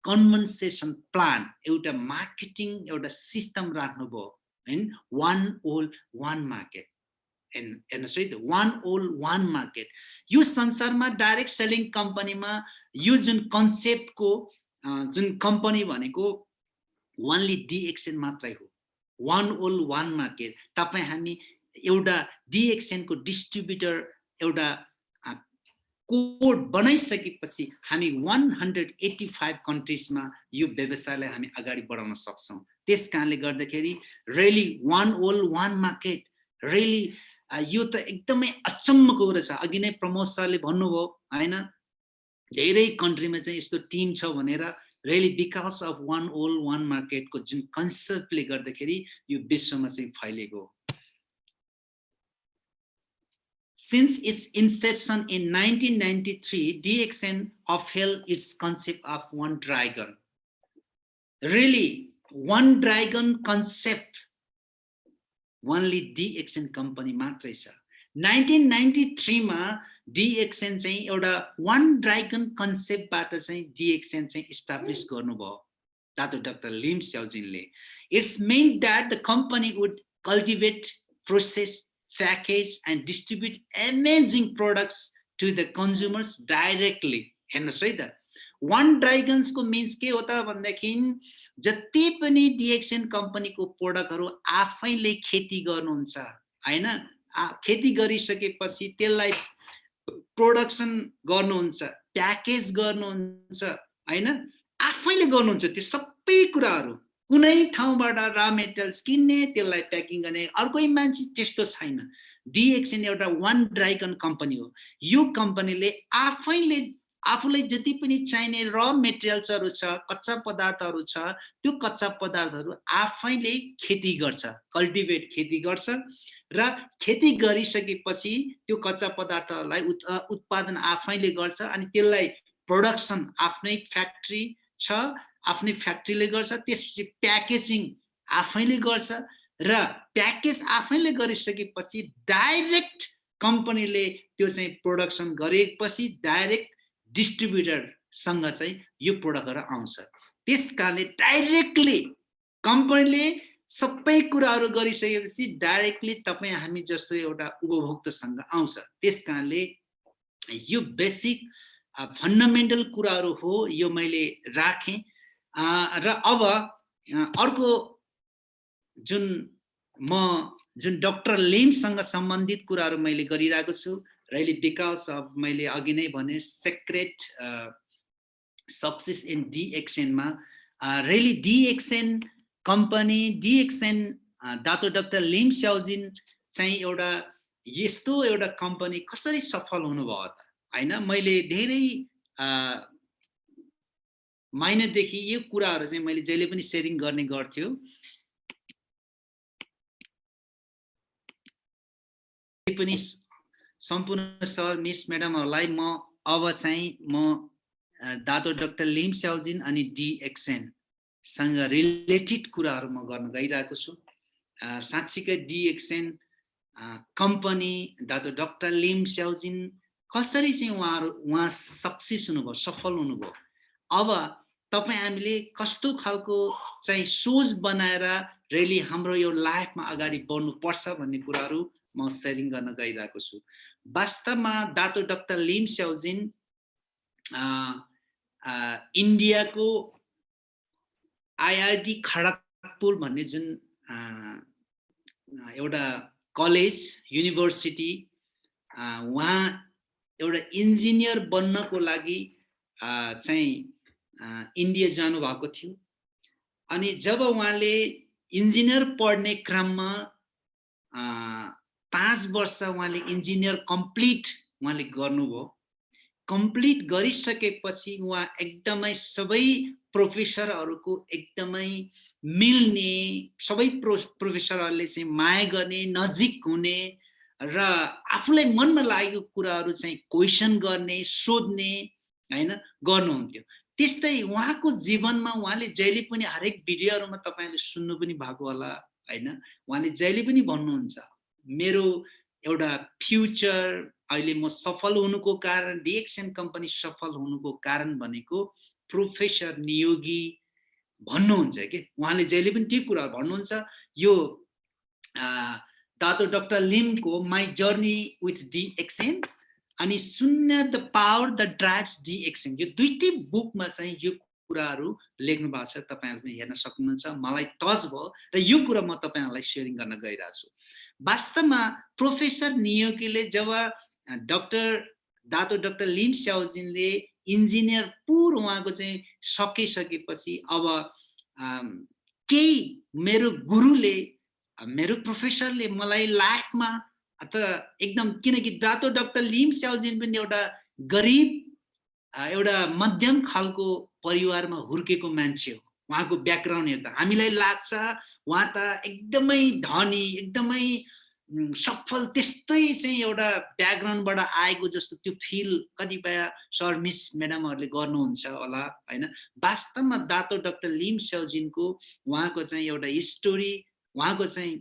कन्भन्सेसन प्लान, एउटा मार्केटिङ एउटा सिस्टम राख्नुभयो, हैन, वान ओल वान मार्केट। हेर्नुहोस् है, वान ओल वान मार्केट। यो संसारमा डाइरेक्ट सेलिङ कम्पनीमा यो जुन कन्सेप्टको जुन कम्पनी भनेको ओन्ली डिएक्सन मात्रै हो। वान ओल वान मार्केट। तपाईँ हामी एउटा डिएक्सनको डिस्ट्रिब्युटर, एउटा कोड बनाइसकेपछि हामी 185 कन्ट्रिजमा यो व्यवसायलाई हामी अगाडि बढाउन सक्छौं। त्यसकारणले गर्दाखेरि really one world one market really यो त एकदमै अचम्मको कुरा छ। अघि नै प्रमोद सरले भन्नुभयो हैन, धेरै कन्ट्रीमा चाहिँ यस्तो टिम छ भनेर। Really because of one world one मार्केटको जुन कन्सेप्टले गर्दाखेरि यो विश्वमा चाहिँ फैलेको हो। Since its inception in 1993, DXN upheld its concept of one dragon. Really, one dragon concept, only DXN company matrai cha. 1993 मा DXN चाहिँ एउटा one dragon concept बाट चाहिँ DXN चाहिँ establish गर्नुभयो Dr. Dr. Lim Xiaojinले. It's meant that the company would cultivate, process, package and distribute amazing products to the consumers directly. हेर्नुस् है त, one dragons को means के हो त भन्दाखेरि जति पनि DXN कम्पनीको प्रोडक्टहरु आफैले खेती गर्नुहुन्छ हैन, खेती गरिसकेपछि त्यसलाई प्रोडक्सन गर्नुहुन्छ, प्याकेज गर्नुहुन्छ हैन, आफैले गर्नुहुन्छ। त्यो सबै कुराहरु कुनै ठाउँबाट रा मेटेरियल्स किन्ने, त्यसलाई प्याकिङ गर्ने अर्कै मान्छे त्यस्तो छैन। DXN एउटा वन ड्राइगन कम्पनी हो। यो कम्पनीले आफैले आफुलाई जति पनि चाहिने र मेटेरियल्सहरु छ, कच्चा पदार्थहरु छ, त्यो कच्चा पदार्थहरु आफैले खेती गर्छ, कल्टिभेट खेती गर्छ र खेती गरिसकेपछि त्यो कच्चा पदार्थहरुलाई उत्पादन आफैले गर्छ अनि त्यसलाई प्रोडक्सन आफ्नै फ्याक्ट्री छ, आफ्नै फ्याक्ट्रीले गर्छ, त्यसपछि प्याकेजिङ आफैले गर्छ र प्याकेज आफैले गरिसकेपछि डाइरेक्ट कम्पनीले त्यो चाहिँ प्रोडक्सन गरेपछि डाइरेक्ट डिस्ट्रिब्युटर सँग चाहिँ यो प्रोडक्टहरु आउँछ। त्यसकारणले डाइरेक्टली कम्पनीले सबै कुराहरु गरिसकेपछि डाइरेक्टली तपाई हामी जस्तो एउटा उपभोक्तासँग आउँछ। त्यसकारणले यो बेसिक फन्डामेन्टल कुराहरु हो, यो मैले राखे। र अब अर्को जुन डाक्टर लिमसँग सम्बन्धित कुराहरु मैले गरिरहेको छु, रियली बिकज अफ मैले अघि नै भने सिक्रेट सक्सेस इन DXN मा really DXN company, DXN doctor Lim Siow Jin चाहिँ एउटा यस्तो एउटा कम्पनी कसरी सफल हुनुभयो त हैन। मैले धेरै महिनादेखि यो कुराहरु चाहिँ मैले जहिले पनि शेयरिङ गर्ने गर्थ्यो। पनि सम्पूर्ण सर मिस म्याडमहरुलाई म अब चाहिँ म डाक्टर लिम स्याओजिन अनि DXN सँग रिलेटेड कुराहरु म गर्न गइरहेको छु। साच्चीकै DXN कम्पनी डाक्टर लिम स्याओजिन कसरी चाहिँ उहाँ सक्सेस हुनुभयो, सफल हुनुभयो। अब तपाई हामीले कस्तो खालको चाहिँ सोच बनाएर रियली हाम्रो यो लाइफमा अगाडि बढ्नु पर्छ भन्ने कुराहरु म शेयरिङ गर्न गइरहेको छु। वास्तवमा डाक्टर लिम स्याओजिन इन्डियाको IIT खडगपुर भन्ने जुन एउटा कलेज युनिभर्सिटी, उहाँ एउटा इन्जिनियर बन्नको लागि चाहिँ इन्डिया जानु भएको थियो। अनि जब उहाँले इन्जिनियर पढ्ने क्रममा 5 वर्ष उहाँले इन्जिनियर कम्प्लिट उहाँले गर्नुभयो। कम्प्लिट गरिसकेपछि उहाँ एकदमै सबै प्रोफेसरहरुको एकदमै मिल्ने, सबै प्रोफेसरहरुले चाहिँ माया गर्ने, नजिक हुने र आफुलाई मनमा लागेको कुराहरु चाहिँ क्वेशन गर्ने, सोध्ने हैन गर्नुहुन्थ्यो। त्यस्तै उहाँको जीवनमा उहाँले जहिले पनि हरेक भिडियोहरुमा तपाईहरुले सुन्नु पनि भएको होला हैन, उहाँले जहिले पनि भन्नुहुन्छ मेरो एउटा फ्युचर, अहिले म सफल हुनुको कारण, DXN कम्पनी सफल हुनुको कारण भनेको प्रोफेसर नियोगी भन्नुहुन्छ के। उहाँले जहिले पनि त्यो कुरा भन्नुहुन्छ। यो डाक्टर लिमको माई जर्नी विथ DXN अनि शून्य the power the drives DXN, यो दुईटै बुकमा चाहिँ यो कुराहरु लेख्नु भएको छ। तपाईहरुले हेर्न सक्नुहुन्छ। मलाई टच भयो र यो कुरा म तपाईहरुलाई शेयरिङ गर्न गइरहेको छु। वास्तवमा प्रोफेसर नियोगीले जब डाक्टर दातो डाक्टर लिम स्याओजिनले इन्जिनियर पुर उहाँको चाहिँ सकिसकेपछि अब केही मेरो गुरुले मेरो प्रोफेसरले मलाई लाइफमा अथवा एकदम किनकि दातो डाक्टर लिम स्याओजिन पनि एउटा गरिब एउटा मध्यम खालको परिवारमा हुर्केको मान्छे हो उहाँको ब्याकग्राउन्ड हेर्दा हामीलाई लाग्छ उहाँ त एकदमै धनी एकदमै सफल त्यस्तै चाहिँ एउटा ब्याकग्राउन्डबाट आएको जस्तो त्यो फिल कतिपय सर मिस म्याडमहरूले गर्नुहुन्छ होला हैन वास्तवमा दातो डाक्टर लिम स्याओजिनको उहाँको चाहिँ एउटा स्टोरी उहाँको चाहिँ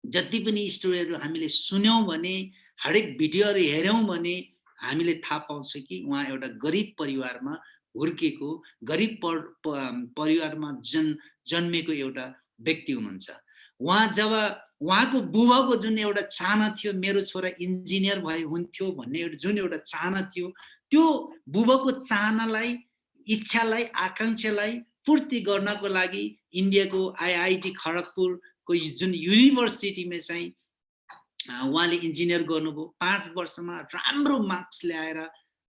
जति पनि स्टोरीहरू हामीले सुन्यौं भने हरेक भिडियोहरू हेर्यौं भने हामीले थाहा पाउँछौँ कि उहाँ एउटा गरिब परिवारमा हुर्केको गरिब परिवारमा जन्मेको एउटा व्यक्ति हुनुहुन्छ उहाँ जब उहाँको बुबाको जुन एउटा चाहना थियो मेरो छोरा इन्जिनियर भए हुन्थ्यो भन्ने जुन एउटा चाहना थियो त्यो बुबाको चाहनालाई इच्छालाई आकांक्षालाई पूर्ति गर्नको लागि इन्डियाको आईआईटी खडगपुरको जुन युनिभर्सिटीमा चाहिँ उहाँले इन्जिनियर गर्नुभयो 5 वर्षमा राम्रो मार्क्स ल्याएर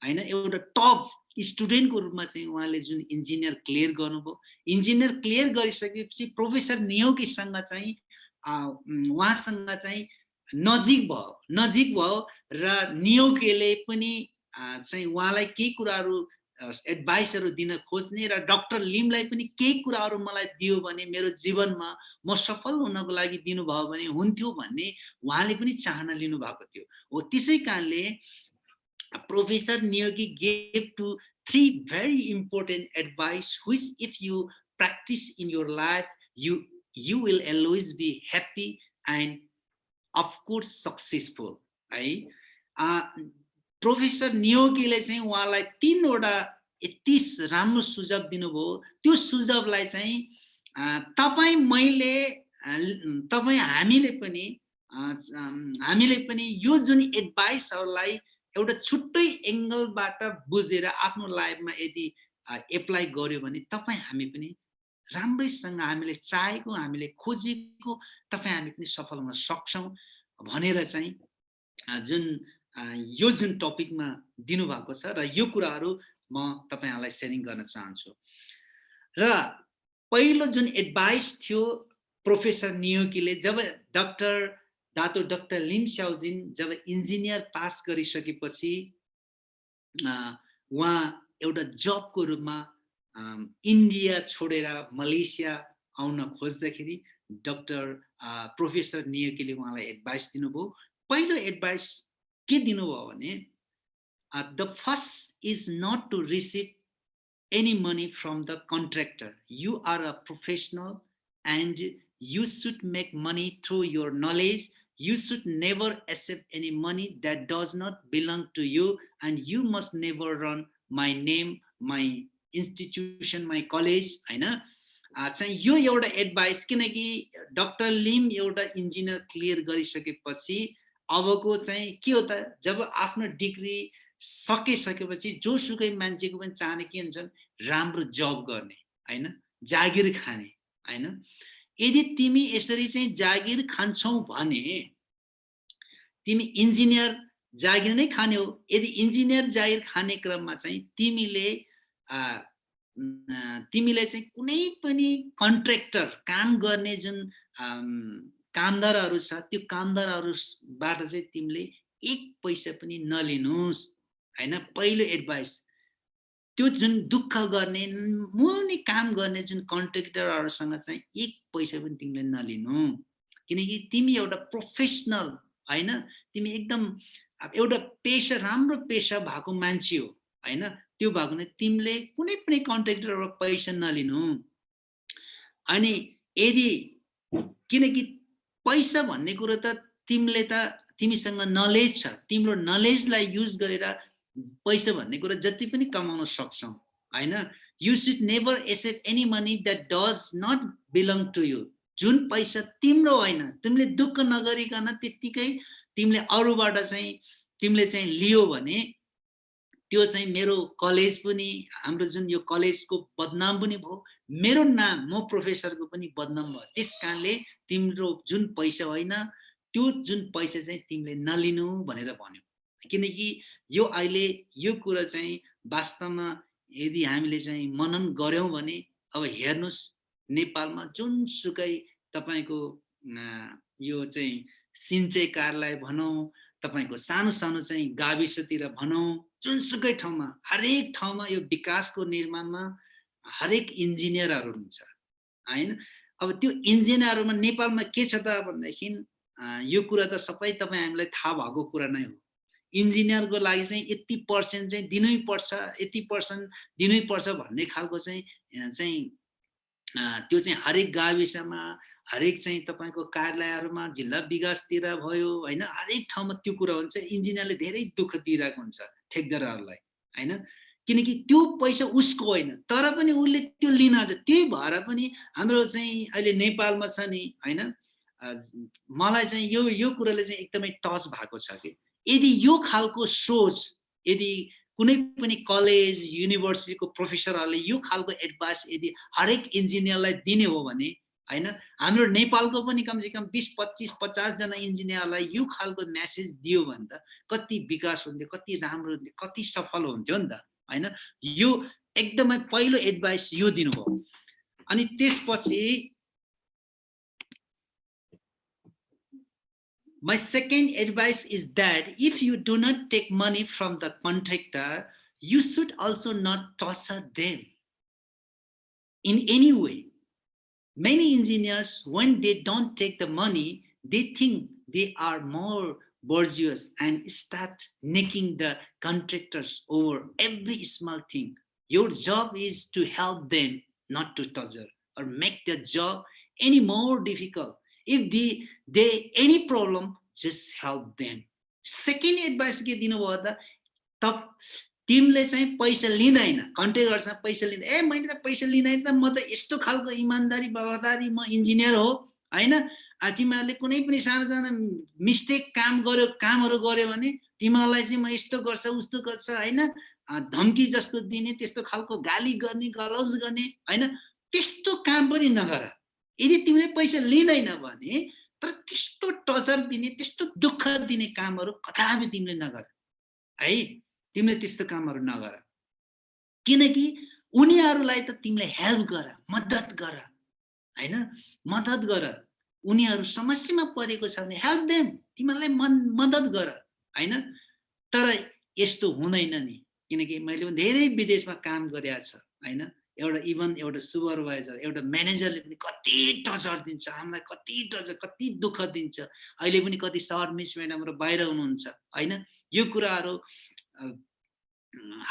हैन एउटा टप स्टुडेन्टको रूपमा चाहिँ उहाँले जुन इन्जिनियर क्लियर गर्नुभयो इन्जिनियर क्लियर गरिसकेपछि प्रोफेसर नियोगीसँग चाहिँ उहाँसँग चाहिँ नजिक भयो र नियोगीले पनि चाहिँ उहाँलाई केही कुराहरू एडभाइसहरू दिन खोज्ने र डाक्टर लिमलाई पनि केही कुराहरू मलाई दियो भने मेरो जीवनमा म सफल हुनको लागि दिनुभयो भने हुन्थ्यो भन्ने उहाँले पनि चाहना लिनु भएको थियो हो त्यसै कारणले Professor Niyogi gave to 3 very important advice which if you practice in your life you will always be happy and of course successful है प्रोफेसर नियोगीले चाहिँ उहाँलाई 3 वटा यति राम्रो सुझाव दिनुभयो त्यो सुझावलाई चाहिँ हामीले पनि यो जुन एडभाइसहरुलाई एउटा छुट्टै एंगलबाट बुझेर आफ्नो लाइफमा यदि एप्लाई गर्यो भने तपाई हामी पनि राम्रैसँग हामीले चाहेको हामीले खोजेको तपाई हामी पनि सफल हुन सक्छौं भनेर चाहिँ जुन यो जुन टपिकमा दिनु भएको छ र यो कुराहरु म तपाईहरुलाई शेयरिङ गर्न चाहन्छु र पहिलो जुन एडभाइस थियो प्रोफेसर नियोगीले जब दातो डाक्टर लिम स्याओजिन जब इन्जिनियर पास गरिसकेपछि उहाँ एउटा जबको रूपमा इन्डिया छोडेर मलेसिया आउन खोज्दाखेरि डाक्टर प्रोफेसर नियोगीले उहाँलाई एडभाइस दिनुभयो पहिलो एडभाइस के दिनुभयो भने the first is not to receive any money from the contractor. You are a professional and you should make money through your knowledge. You should never accept any money that does not belong to you, and you must never run my name, my institution, my college. हैन चाहिँ यो एउटा advice किनकि doctor lim एउटा engineer clear गरिसकेपछि अबको चाहिँ के हो त जब आफ्नो डिग्री सकिसकेपछि जोसुकै मान्छेको पनि चाहने के हुन्छ राम्रो जब गर्ने हैन जागिर खाने हैन यदि तिमी यसरी चाहिँ जागिर खान्छौ भने तिमी इन्जिनियर जागिर नै खाने हो यदि इन्जिनियर जागिर खाने क्रममा चाहिँ तिमीले चाहिँ कुनै पनि कन्ट्र्याक्टर काम गर्ने जुन कामदारहरु छ त्यो कामदारहरुबाट चाहिँ तिमीले एक पैसा पनि नलिनुस् हैन पहिलो एडभाइस त्यो जुन दुःख गर्ने मुनि काम गर्ने जुन कन्ट्र्याक्टरहरुसँग चाहिँ एक पैसा पनि तिमीले नलिनु किनकि तिमी एउटा प्रोफेसनल हैन तिमी एकदम एउटा पेशा राम्रो पेशा भएको मान्छे हो हैन त्यो भएको नै तिमीले कुनै पनि कन्ट्र्याक्टरबाट पैसा नलिनु अनि यदि किनकि पैसा भन्ने कुरा त तिमीसँग नलेज छ तिम्रो नलेजलाई युज गरेर पैसा भन्ने कुरा जति पनि कमाउन सक्छौ हैन you should never accept any money that does not belong to you जुन पैसा तिम्रो हैन तिमीले दुःख नगरिकन त्यतिकै तिमीले अरूबाट चाहिँ तिमीले चाहिँ लियो भने त्यो चाहिँ मेरो कलेज पनि हाम्रो जुन यो कलेजको बदनाम पनि भयो मेरो नाम म प्रोफेसरको पनि बदनाम भयो त्यसकारणले तिम्रो जुन पैसा हैन त्यो जुन पैसा चाहिँ तिमीले नलिनु भनेर भन्यो किनकि यो अहिले यो कुरा चाहिँ वास्तवमा यदि हामीले चाहिँ मनन गर्यौं भने अब हेर्नुस् नेपालमा जुनसुकै तपाईको यो चाहिँ सिन्चेल कार्यालय भनौं तपाईको सानो सानो चाहिँ गाविसतिर भनौं जुनसुकै ठाउँमा हरेक ठाउँमा यो विकासको निर्माणमा हरेक इन्जिनियरहरु हुन्छ हैन अब त्यो इन्जिनियरहरुमा नेपालमा के छ त भन्दाखेरि यो कुरा त सबै तपाई हामीलाई थाहा भएको कुरा नै हो इन्जिनियरको लागि चाहिँ यति पर्सेन्ट चाहिँ दिनै पर्छ यति पर्सेन्ट दिनै पर्छ भन्ने खालको चाहिँ त्यो चाहिँ हरेक गाविसमा हरेक चाहिँ तपाईको कार्यालयहरुमा जिल्ला विकासतिर भयो हैन हरेक ठाउँमा त्यो कुरा हुन्छ इन्जिनियरले धेरै दुःख दिइरहेको हुन्छ ठेकदारहरुलाई हैन किनकि त्यो पैसा उसको होइन तर पनि उले त्यो लिन आज त्यही भएर पनि हाम्रो चाहिँ अहिले नेपालमा छ नि हैन मलाई चाहिँ यो कुराले चाहिँ एकदमै टच भएको छ के यदि यो खालको सोच यदि कुनै पनि कलेज युनिभर्सिटीको प्रोफेसरहरुले यो खालको एडभाइस यदि हरेक इन्जिनियरलाई दिने हो भने हैन हाम्रो नेपालको पनि कम से कम 20 25 50 जना इन्जिनियरलाई यो खालको मेसेज दियो भने त कति विकास हुन्थ्यो कति राम्रो हुन्थ्यो कति सफल हुन्थ्यो नि त हैन यो एकदमै पहिलो एडभाइस यो दिनुभयो अनि त्यसपछि my second advice is that if you do not take money from the contractor you should also not torture them in any way many engineers when they don't take the money they think they are more bourgeois and start necking the contractors over every small thing your job is to help them not to torture or make their job any more difficult if they any problem just help them second advice के दिनु भयो त तिमीले चाहिँ पैसा लिँदैन कन्ट्र्याक्टरसँग पैसा लिँदैन ए मैले त पैसा लिँदैन त म त यस्तो खालको इमानदारी वफादारी म इन्जिनियर हो हैन तिमीहरुले कुनै पनि सानो मिस्टेक कामहरु गर्यो भने तिमीहरुलाई चाहिँ म यस्तो गर्छ उस्तो गर्छ हैन धम्की जस्तो दिने त्यस्तो खालको गाली गर्ने गलौज गर्ने हैन त्यस्तो काम पनि नगर यदि तिमीले पैसा लिँदैन भने तर त्यस्तो टर्चर दिने त्यस्तो दुःख दिने कामहरु कदापि तिमीले नगर है तिमीले त्यस्तो कामहरु नगर किनकि उनीहरुलाई त तिमीले हेल्प गर मद्दत गर हैन मद्दत गर उनीहरु समस्यामा परेको छ भने हेल्प देम तिमीलाई मद्दत गर हैन तर यस्तो हुँदैन नि किनकि मैले धेरै विदेशमा काम गरेको छ हैन एउटा सुपरभाइजर एउटा म्यानेजरले पनि कति टर्चर दिन्छ हामीलाई कति दुःख दिन्छ अहिले पनि कति सर मिस म्याडमहरु बाहिर हुनुहुन्छ हैन यो कुराहरु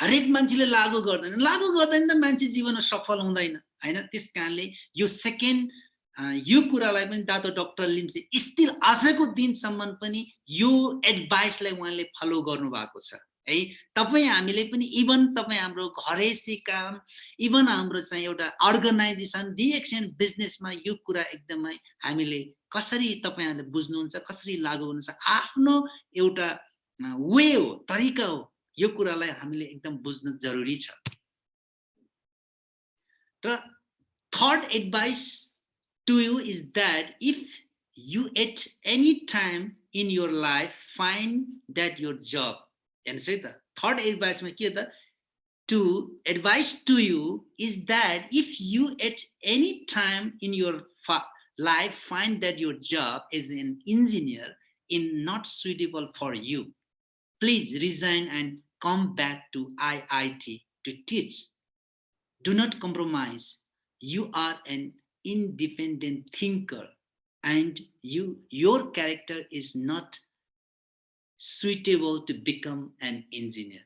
हरेक मान्छेले लागू गर्दैन त मान्छे जीवनमा सफल हुँदैन हैन त्यसकारणले यो सेकेन्ड यो कुरालाई पनि दातो डाक्टर लिम्से स्टिल आजको दिनसम्म पनि यो एडभाइसलाई उहाँले फलो गर्नु भएको छ है तपाई हामीले पनि इभन तपाई हाम्रो घरेसी काम इभन हाम्रो चाहिँ एउटा अर्गनाइजेसन डिएक्सन बिजनेसमा यो कुरा एकदमै हामीले कसरी तपाईहरुले बुझ्नुहुन्छ कसरी लागू हुन्छ आफ्नो एउटा वे हो तरिका हो यो कुरालाई हामीले एकदम बुझ्न जरुरी छ र third advice to you is that if you at any time in your life find that your job and say the third advice to advise to you is that if you at any time in your life find that your job as an engineer is not suitable for you please resign and come back to IIT to teach do not compromise you are an independent thinker and your character is not suitable to become an engineer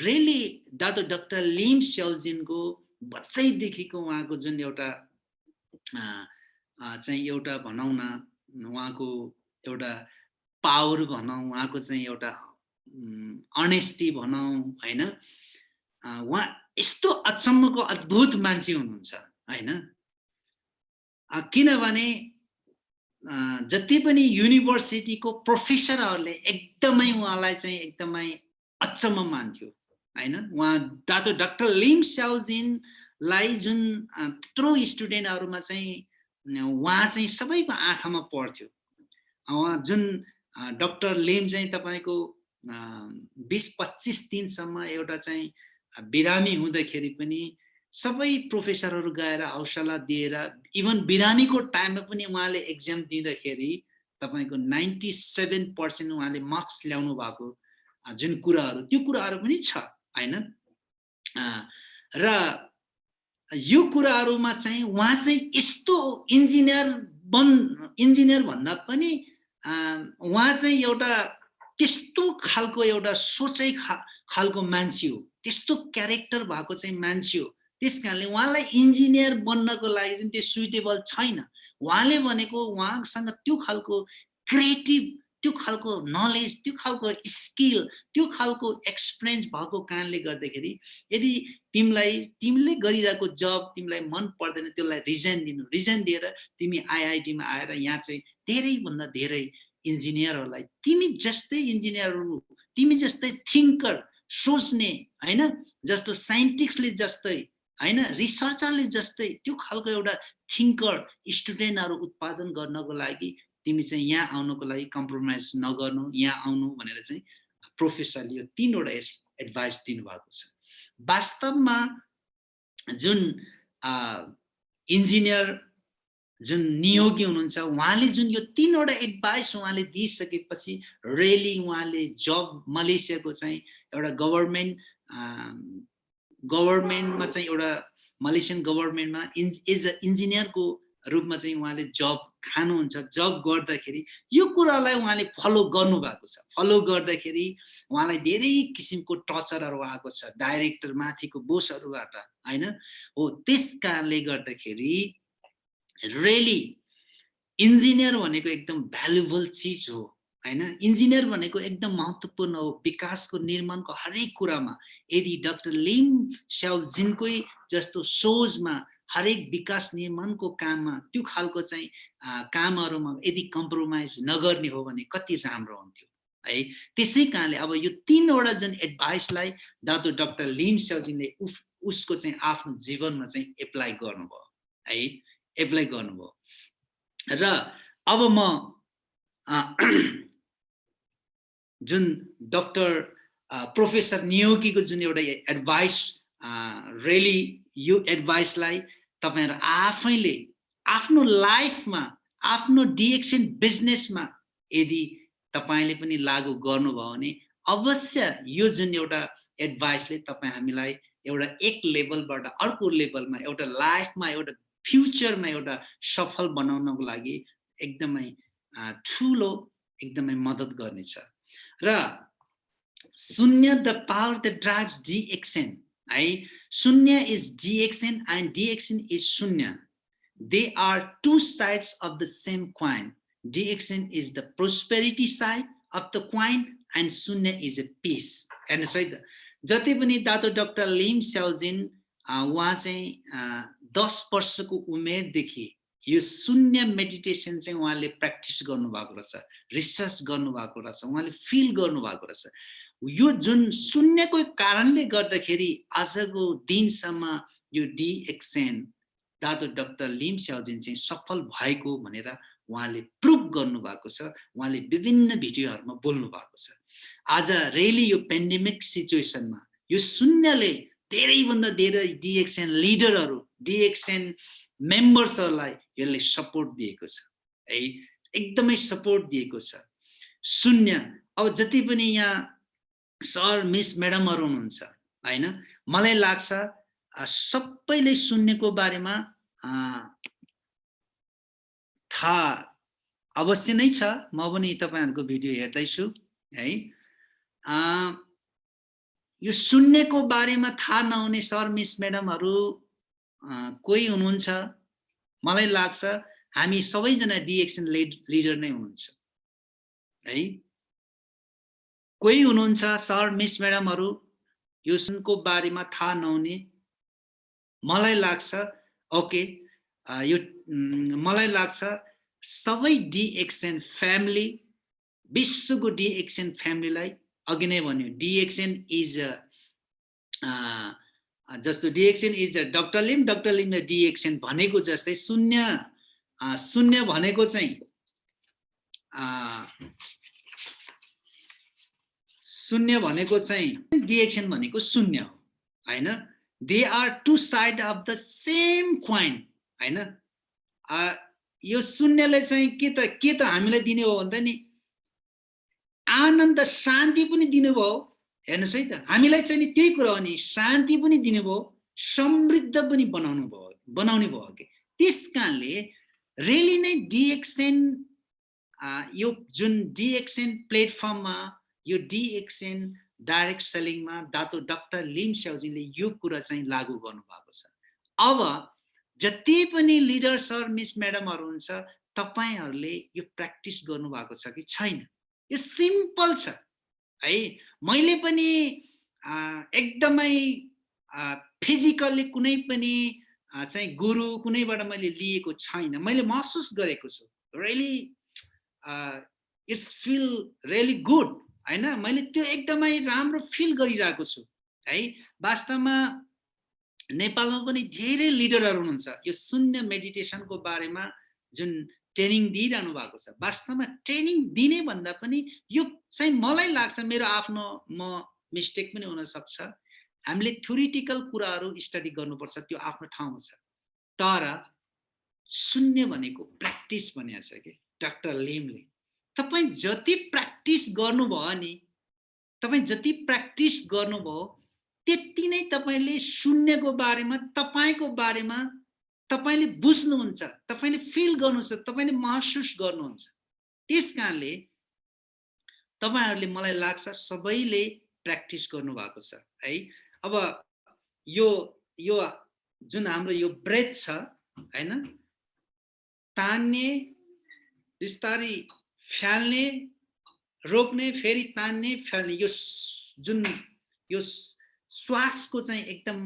really Dato doctor Lim स्याउजिनको बच्चैदेखिको उहाँको जुन एउटा चाहिँ एउटा भनौं न उहाँको एउटा पावर भनौं उहाँको चाहिँ एउटा अनेस्टी भनौं हैन उहाँ यस्तो अचम्मको अद्भुत मान्छे हुनुहुन्छ हैन किनभने जति पनि युनिभर्सिटीको प्रोफेसरहरुले एकदमै उहाँलाई चाहिँ एकदमै अचम्म मान्थ्यो हैन उहाँ दातो डाक्टर लिम स्याउजिनलाई जुन त्यत्रो स्टुडेन्टहरुमा चाहिँ उहाँ चाहिँ सबैको आँखामा पर्थ्यो उहाँ जुन डाक्टर लिम चाहिँ तपाईको 20-25 दिनसम्म एउटा चाहिँ बिरामी हुँदाखेरि पनि सबै प्रोफेसरहरू गएर हौसला दिएर इभन बिरामीको टाइममा पनि उहाँले एक्जाम दिँदाखेरि तपाईको 97% उहाँले मार्क्स ल्याउनु भएको जुन कुराहरू त्यो कुराहरू पनि छ हैन र यो कुराहरूमा चाहिँ उहाँ चाहिँ यस्तो इन्जिनियर भन्दा पनि उहाँ चाहिँ एउटा त्यस्तो खालको एउटा सोचै खालको मान्छे हो त्यस्तो क्यारेक्टर भएको चाहिँ मान्छे हो त्यसकारणले उहाँलाई इन्जिनियर बन्नको लागि चाहिँ त्यो सुइटेबल छैन उहाँले भनेको उहाँसँग त्यो खालको क्रिएटिभ त्यो खालको नलेज त्यो खालको स्किल त्यो खालको एक्सपिरियन्स भएको कारणले गर्दाखेरि यदि तिमीले गरिरहेको जब तिमीलाई मन पर्दैन त्यसलाई रिजाइन दिएर तिमी आईआईटीमा आएर यहाँ चाहिँ धेरैभन्दा धेरै इन्जिनियरहरूलाई तिमी जस्तै इन्जिनियरहरू तिमी जस्तै थिङ्कर सोच्ने हैन जस्तो साइन्टिस्टले जस्तै हैन रिसर्चरले जस्तै त्यो खालको एउटा थिङ्कर स्टुडेन्टहरू उत्पादन गर्नको लागि तिमी चाहिँ यहाँ आउनको लागि कम्प्रोमाइज नगर्नु यहाँ आउनु भनेर चाहिँ प्रोफेसरले यो 3 वटा एडभाइस दिनुभएको छ वास्तवमा जुन इन्जिनियर जुन नियोगी हुनुहुन्छ उहाँले जुन यो 3 वटा एडभाइस उहाँले दिइसकेपछि रियली उहाँले जब मलेसियाको चाहिँ एउटा गभर्नमेन्टमा चाहिँ एउटा मलेसियन गभर्नमेन्टमा एज अ इन्जिनियरको रूपमा चाहिँ उहाँले जब खानुहुन्छ जब गर्दाखेरि यो कुरालाई उहाँले फलो गर्नु भएको छ फलो गर्दाखेरि उहाँलाई धेरै किसिमको टर्चरहरू आएको छ डाइरेक्टर माथिको बोसहरूबाट हैन हो त्यसकारणले गर्दाखेरि रियली इन्जिनियर भनेको एकदम भ्यालुएबल चीज हो हैन इन्जिनियर भनेको एकदम महत्त्वपूर्ण हो विकासको निर्माणको हरेक कुरामा यदि डाक्टर लिम स्याओजिनकै जस्तो सोचमा हरेक विकास निर्माणको काममा त्यो खालको चाहिँ कामहरुमा यदि कम्प्रोमाइज नगर्ने हो भने कति राम्रो हुन्थ्यो है त्यसै कारणले अब यो 3 वटा जुन एडभाइसलाई डाक्टर लिम स्याओजिनले उसको चाहिँ आफ्नो जीवनमा चाहिँ एप्लाई गर्नुभयो है एप्लाई गर्नुभयो र अब म जुन डाक्टर प्रोफेसर नियोगीको जुन एउटा एडभाइस रियली यो एडभाइसलाई तपाईहरु आफैले आफ्नो लाइफमा आफ्नो डिएक्सन बिजनेसमा यदि तपाईले पनि लागू गर्नुभयो भने अवश्य यो जुन एउटा एडभाइसले तपाई हामीलाई एउटा एक लेभलबाट अर्को लेभलमा एउटा लाइफमा एउटा फ्युचरमा एउटा सफल बनाउनको लागि एकदमै ठूलो एकदमै मद्दत गर्नेछ र शून्य the power that drives DXN है शून्य is DXN and DXN is शून्य they are two sides of the same coin DXN is the prosperity side of the coin and शून्य इज अ पीस हेर्नु है त जति पनि डाक्टर लिम स्याओजिन उहाँ चाहिँ 10 वर्षको उमेरदेखि यो शून्य मेडिटेसन चाहिँ उहाँले प्र्याक्टिस गर्नुभएको रहेछ रिसर्च गर्नुभएको रहेछ उहाँले फिल गर्नुभएको रहेछ यो जुन शून्यको कारणले गर्दाखेरि आजको दिनसम्म यो डिएक्सन डाक्टर लिम स्याओजिन चाहिँ सफल भएको भनेर उहाँले प्रुभ गर्नुभएको छ उहाँले विभिन्न भिडियोहरुमा बोल्नु भएको छ आज रियली यो पेन्डेमिक सिचुएसनमा यो शून्यले धेरैभन्दा धेरै डिएक्सन लिडरहरु डिएक्सन मेम्बर्सहरुलाई यसले सपोर्ट दिएको छ है एकदमै सपोर्ट दिएको छ शून्य अब जति पनि यहाँ सर मिस म्याडमहरु हुनुहुन्छ हैन मलाई लाग्छ सबैले शून्यको बारेमा थाहा अवश्य नै छ म पनि तपाईहरुको भिडियो हेर्दै छु है यो शून्यको बारेमा थाहा नहुने सर मिस म्याडमहरु कोही हुनुहुन्छ मलाई लाग्छ हामी सबैजना डिएक्सन लिडर नै हुनुहुन्छ है कोही हुनुहुन्छ सर मिस म्याडमहरु यो शून्यको बारेमा थाहा नहुने मलाई लाग्छ ओके यो मलाई लाग्छ सबै डिएक्सन फ्यामिली विश्वको डिएक्सन फ्यामिलीलाई अघि नै भन्यो डिएक्सन इज जस्तो डिएक्सन इज डाक्टर लिमले डिएक्सन भनेको जस्तै शून्य भनेको चाहिँ शून्य भनेको चाहिँ डिएक्सन भनेको शून्य हो हैन they are two side of the same coin हैन यो शून्यले चाहिँ के त हामीलाई दिने हो भन्दा नि आनन्द शान्ति पनि दिनुभयो हेर्नुहोस् है त हामीलाई चाहिँ नि त्यही कुरा हो नि शान्ति पनि दिनुभयो समृद्ध पनि बनाउने भयो के त्यस कारणले रियली नै डिएक्सन यो जुन डिएक्सन प्लेटफर्ममा यो डिएक्सन डाइरेक्ट सेलिङमा दातो डाक्टर लिम स्याउजीले यो कुरा चाहिँ लागू गर्नुभएको छ अब जति पनि लिडर सर मिस म्याडमहरू हुन्छ तपाईहरूले यो प्र्याक्टिस गर्नुभएको छ कि छैन यो सिम्पल छ है मैले पनि एकदमै फिजिकल्ली कुनै पनि चाहिँ गुरु कुनैबाट मैले लिएको छैन मैले महसुस गरेको छु really it's feel really good हैन मैले त्यो एकदमै राम्रो फिल गरिरहेको छु है वास्तवमा नेपालमा पनि धेरै लिडरहरू हुनुहुन्छ यो शून्य मेडिटेसनको बारेमा जुन ट्रेनिङ दिइरहनु भएको छ वास्तवमा ट्रेनिङ दिने भन्दा पनि यो चाहिँ मलाई लाग्छ मेरो आफ्नो म मिस्टेक पनि हुन सक्छ हामीले थ्योरिटिकल कुराहरू स्टडी गर्नुपर्छ त्यो आफ्नो ठाउँमा छ तर शून्य भनेको प्र्याक्टिस भनेको छ कि डाक्टर लिमले तपाई जति प्र्याक्टिस गर्नुभयो नि तपाई जति प्र्याक्टिस गर्नुभयो त्यति नै तपाईले शून्यको बारेमा तपाईको बारेमा तपाईले बुझ्नुहुन्छ तपाईले फिल गर्नुहुन्छ तपाईले महसुस गर्नुहुन्छ त्यसकारणले तपाईहरुले मलाई लाग्छ सबैले प्र्याक्टिस गर्नुभएको छ है अब यो जुन हाम्रो यो ब्रेथ छ हैन तान्ने बिस्तारै फ्याल्ने रोक्ने फेरि तान्ने फ्याल्ने यो जुन यो श्वासको चाहिँ एकदम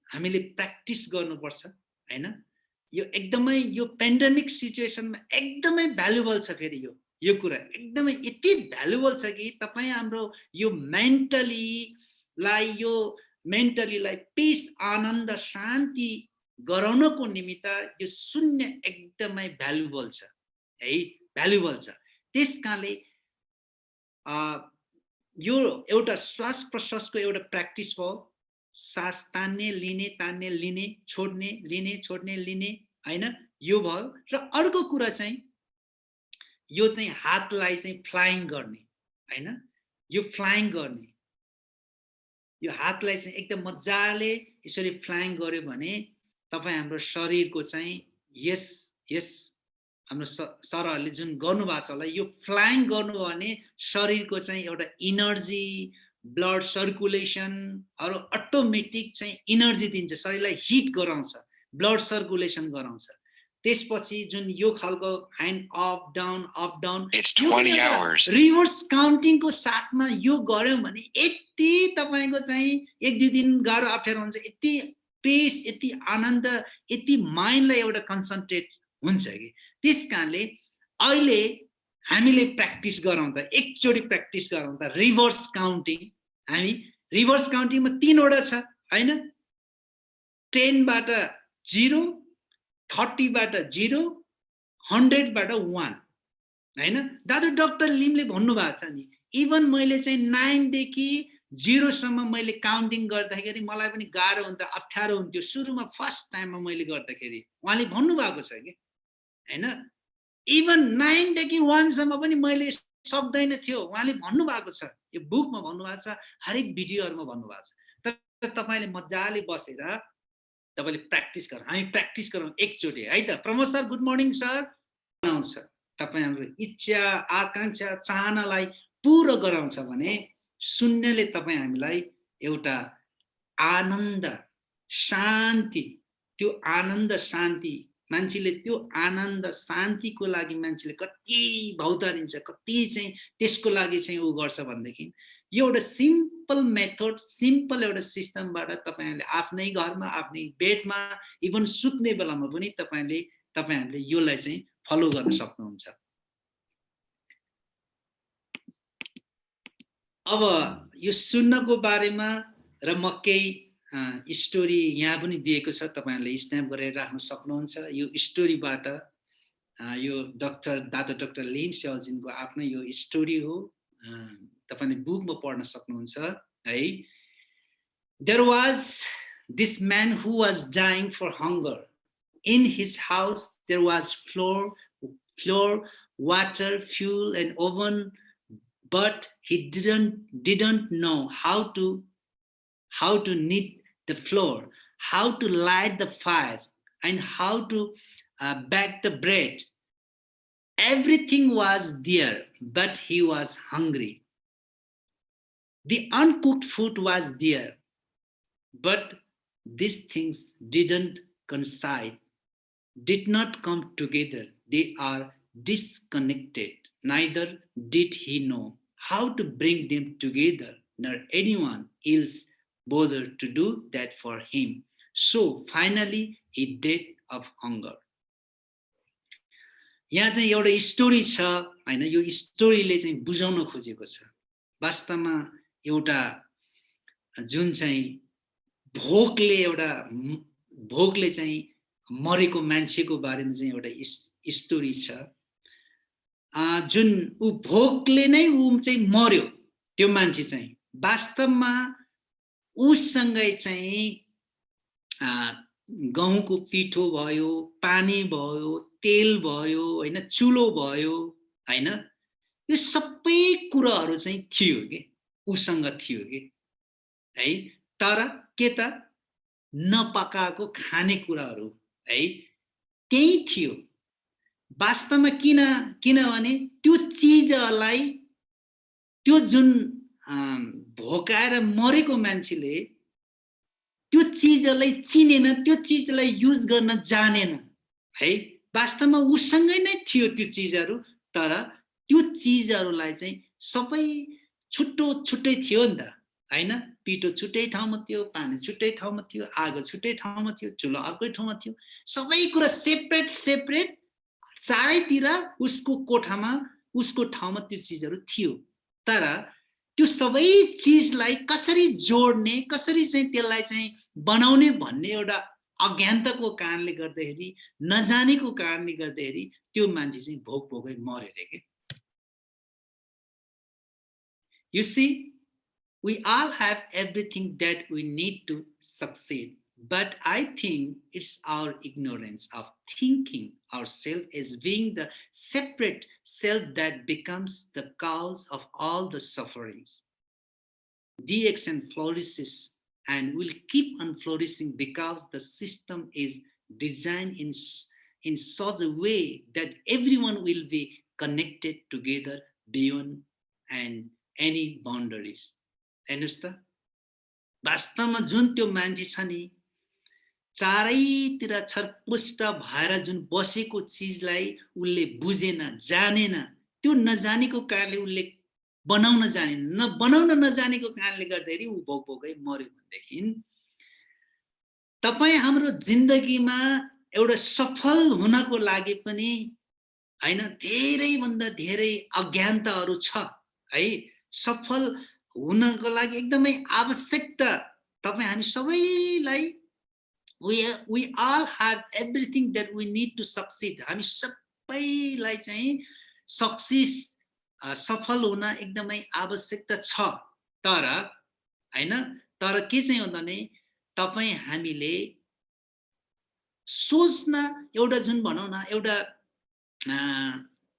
हामीले प्र्याक्टिस गर्नुपर्छ हैन यो एकदमै यो पेन्डेमिक सिचुएसनमा एकदमै भ्यालुएबल छ फेरि यो कुरा एकदमै यति भ्यालुएबल छ कि तपाई हाम्रो यो मेन्टलीलाई पिस आनन्द शान्ति गराउनको निमित्त यो शून्य एकदमै भ्यालुएबल छ है भ्यालुएबल छ त्यसकारणले यो एउटा श्वास प्रश्वासको एउटा प्र्याक्टिस हो सास तान्ने लिने छोड्ने लिने हैन यो भयो र अर्को कुरा चाहिँ यो चाहिँ हातलाई चाहिँ फ्लाइङ गर्ने हैन यो फ्लाइङ गर्ने यो हातलाई चाहिँ एकदम मजाले यसरी फ्लाइङ गर्यो भने तपाई हाम्रो शरीरको चाहिँ यस हाम्रो सरहरूले जुन गर्नुभएको छ होला यो फ्लाइङ गर्नु भने शरीरको चाहिँ एउटा इनर्जी ब्लड सर्कुलेसन अरु अटोमेटिक चाहिँ इनर्जी दिन्छ शरीरलाई हिट गराउँछ ब्लड सर्कुलेसन गराउँछ त्यसपछि जुन यो खालको ह्यान्ड अप डाउन रिभर्स काउन्टिङको साथमा यो गर्यौं भने यति तपाईको चाहिँ एक दुई दिन गाह्रो अप्ठ्यारो हुन्छ यति पेस यति आनन्द यति माइन्डलाई एउटा कन्सन्ट्रेट हुन्छ कि त्यसकारणले अहिले हामीले प्र्याक्टिस गरौँ त एकचोटी प्र्याक्टिस गरौँ त रिभर्स काउन्टिङ हामी रिभर्स काउन्टिङमा 3 वटा छ हैन 10 बाट 0 30 बाट 0 100 बाट 1 हैन दाजु डाक्टर लिमले भन्नुभएको छ नि इभन मैले चाहिँ 9 देखि 0 सम्म मैले काउन्टिङ गर्दाखेरि मलाई पनि गाह्रो हुन्छ अप्ठ्यारो हुन्थ्यो सुरुमा फर्स्ट टाइममा मैले गर्दाखेरि उहाँले भन्नुभएको छ के हैन इभन 9 देखि 1 सम्म पनि मैले सक्दैन थियो उहाँले भन्नुभएको छ यो बुकमा भन्नुभएको छ हरेक भिडियोहरुमा भन्नुभएको छ तर तपाईले मजाले बसेर तपाईले प्र्याक्टिस गर्नु हामी प्र्याक्टिस गरौँ एकचोटी है त Pramod sir good morning sir आउँछ तपाई हाम्रो इच्छा आकांक्षा चाहनालाई पूरो गराउँछ भने शून्यले तपाई हामीलाई एउटा आनन्द शान्ति त्यो आनन्द शान्ति मान्छेले त्यो आनन्द शान्तिको लागि मान्छेले कति भौतारिन्छ कति चाहिँ त्यसको लागि चाहिँ उ गर्छ भन्देखि यो एउटा सिम्पल मेथड सिम्पल एउटा सिस्टमबाट तपाईहरुले आफ्नै घरमा आफ्नै बेडमा इभन सुत्ने बेलामा पनि तपाईहरुले योलाई चाहिँ फलो गर्न सक्नुहुन्छ अब यो सुन्नको बारेमा र म केही स्टोरी यहाँ पनि दिएको छ तपाईहरुले स्न्याप गरेर राख्न सक्नुहुन्छ यो स्टोरीबाट यो दातो डाक्टर लिम स्याउजिनको आफ्नो यो स्टोरी हो तपाईले बुकमा पढ्न सक्नुहुन्छ है। There was this man who was dying for hunger. In his house there was flour, water, fuel, and oven, but he didn't know how to knead the flour, how to light the fire, and how to bake the bread. Everything was there, but he was hungry. The uncooked food was there, but these things didn't coincide, did not come together. They are disconnected. Neither did he know how to bring them together, nor anyone else bothered to do that for him. So finally, he died of hunger. यहाँ चाहिँ एउटा story छ हैन, यो स्टोरीले चाहिँ बुझाउन खोजेको छ वास्तवमा एउटा जुन चाहिँ भोकले चाहिँ मरेको मान्छेको बारेमा चाहिँ एउटा स्टोरी छ। जुन उ भोकले नै उ चाहिँ मर्यो, त्यो मान्छे चाहिँ वास्तवमा उसँगै चाहिँ गहुँको पिठो भयो, पानी भयो, तेल भयो हैन, चुलो भयो हैन, यो सबै कुराहरु चाहिँ थियो के, उसँग थियो के है। तर के त नपकाएको खानेकुराहरु है त्यही थियो वास्तवमा। किनभने त्यो चीजलाई, त्यो जुन भोकाएर मरेको मान्छेले त्यो चीजलाई चिनेन, त्यो चीजलाई युज गर्न जानेन है। वास्तवमा उसँगै नै थियो त्यो चीजहरु, तर त्यो चीजहरुलाई चाहिँ सबै छुट्टो छुट्टै थियो नि त हैन। पिठो छुट्टै ठाउँमा थियो, पानी छुट्टै ठाउँमा थियो, आगो छुट्टै ठाउँमा थियो, चुलो अर्कै ठाउँमा थियो, सबै कुरा सेपरेट चारैतिर उसको कोठामा, उसको ठाउँमा त्यो चीजहरु थियो। तर त्यो सबै चीजलाई कसरी जोड्ने, कसरी चाहिँ त्यसलाई चाहिँ बनाउने भन्ने एउटा अज्ञानताको कारणले गर्दाखेरि, नजानेको कारणले गर्दाखेरि त्यो मान्छे चाहिँ भोकै मर्यो रे के। You see, we all have everything that we need to succeed, but I think it's our ignorance of thinking ourselves as being the separate self that becomes the cause of all the sufferings. DXN flourishes and will keep on flourishing because the system is designed in such a way that everyone will be connected together beyond and any boundaries. हेर्नुस् त, वास्तवमा जुन त्यो मान्छे छ नि, चारैतिर छरपुष्ट भएर जुन बसेको चीजलाई उले बुझेन, जानेन, त्यो नजानेको कारणले उले बनाउन जानेन, बनाउन नजानेको कारणले गर्दाखेरि उ भोकै मर्यो। भनेदेखि तपाई हाम्रो जिन्दगीमा एउटा सफल हुनको लागि पनि हैन, धेरै भन्दा धेरै अज्ञानताहरु छ है। सफल हुनको लागि एकदमै आवश्यकता तपाई हामी सबैलाई, we all have everything that we need to succeed. हामी सबैलाई चाहिँ सक्सेस, सफल हुन एकदमै आवश्यकता छ। तर हैन, तर के चाहिँ हो भने तपाई हामीले सोच्न, एउटा जुन भनौं न, एउटा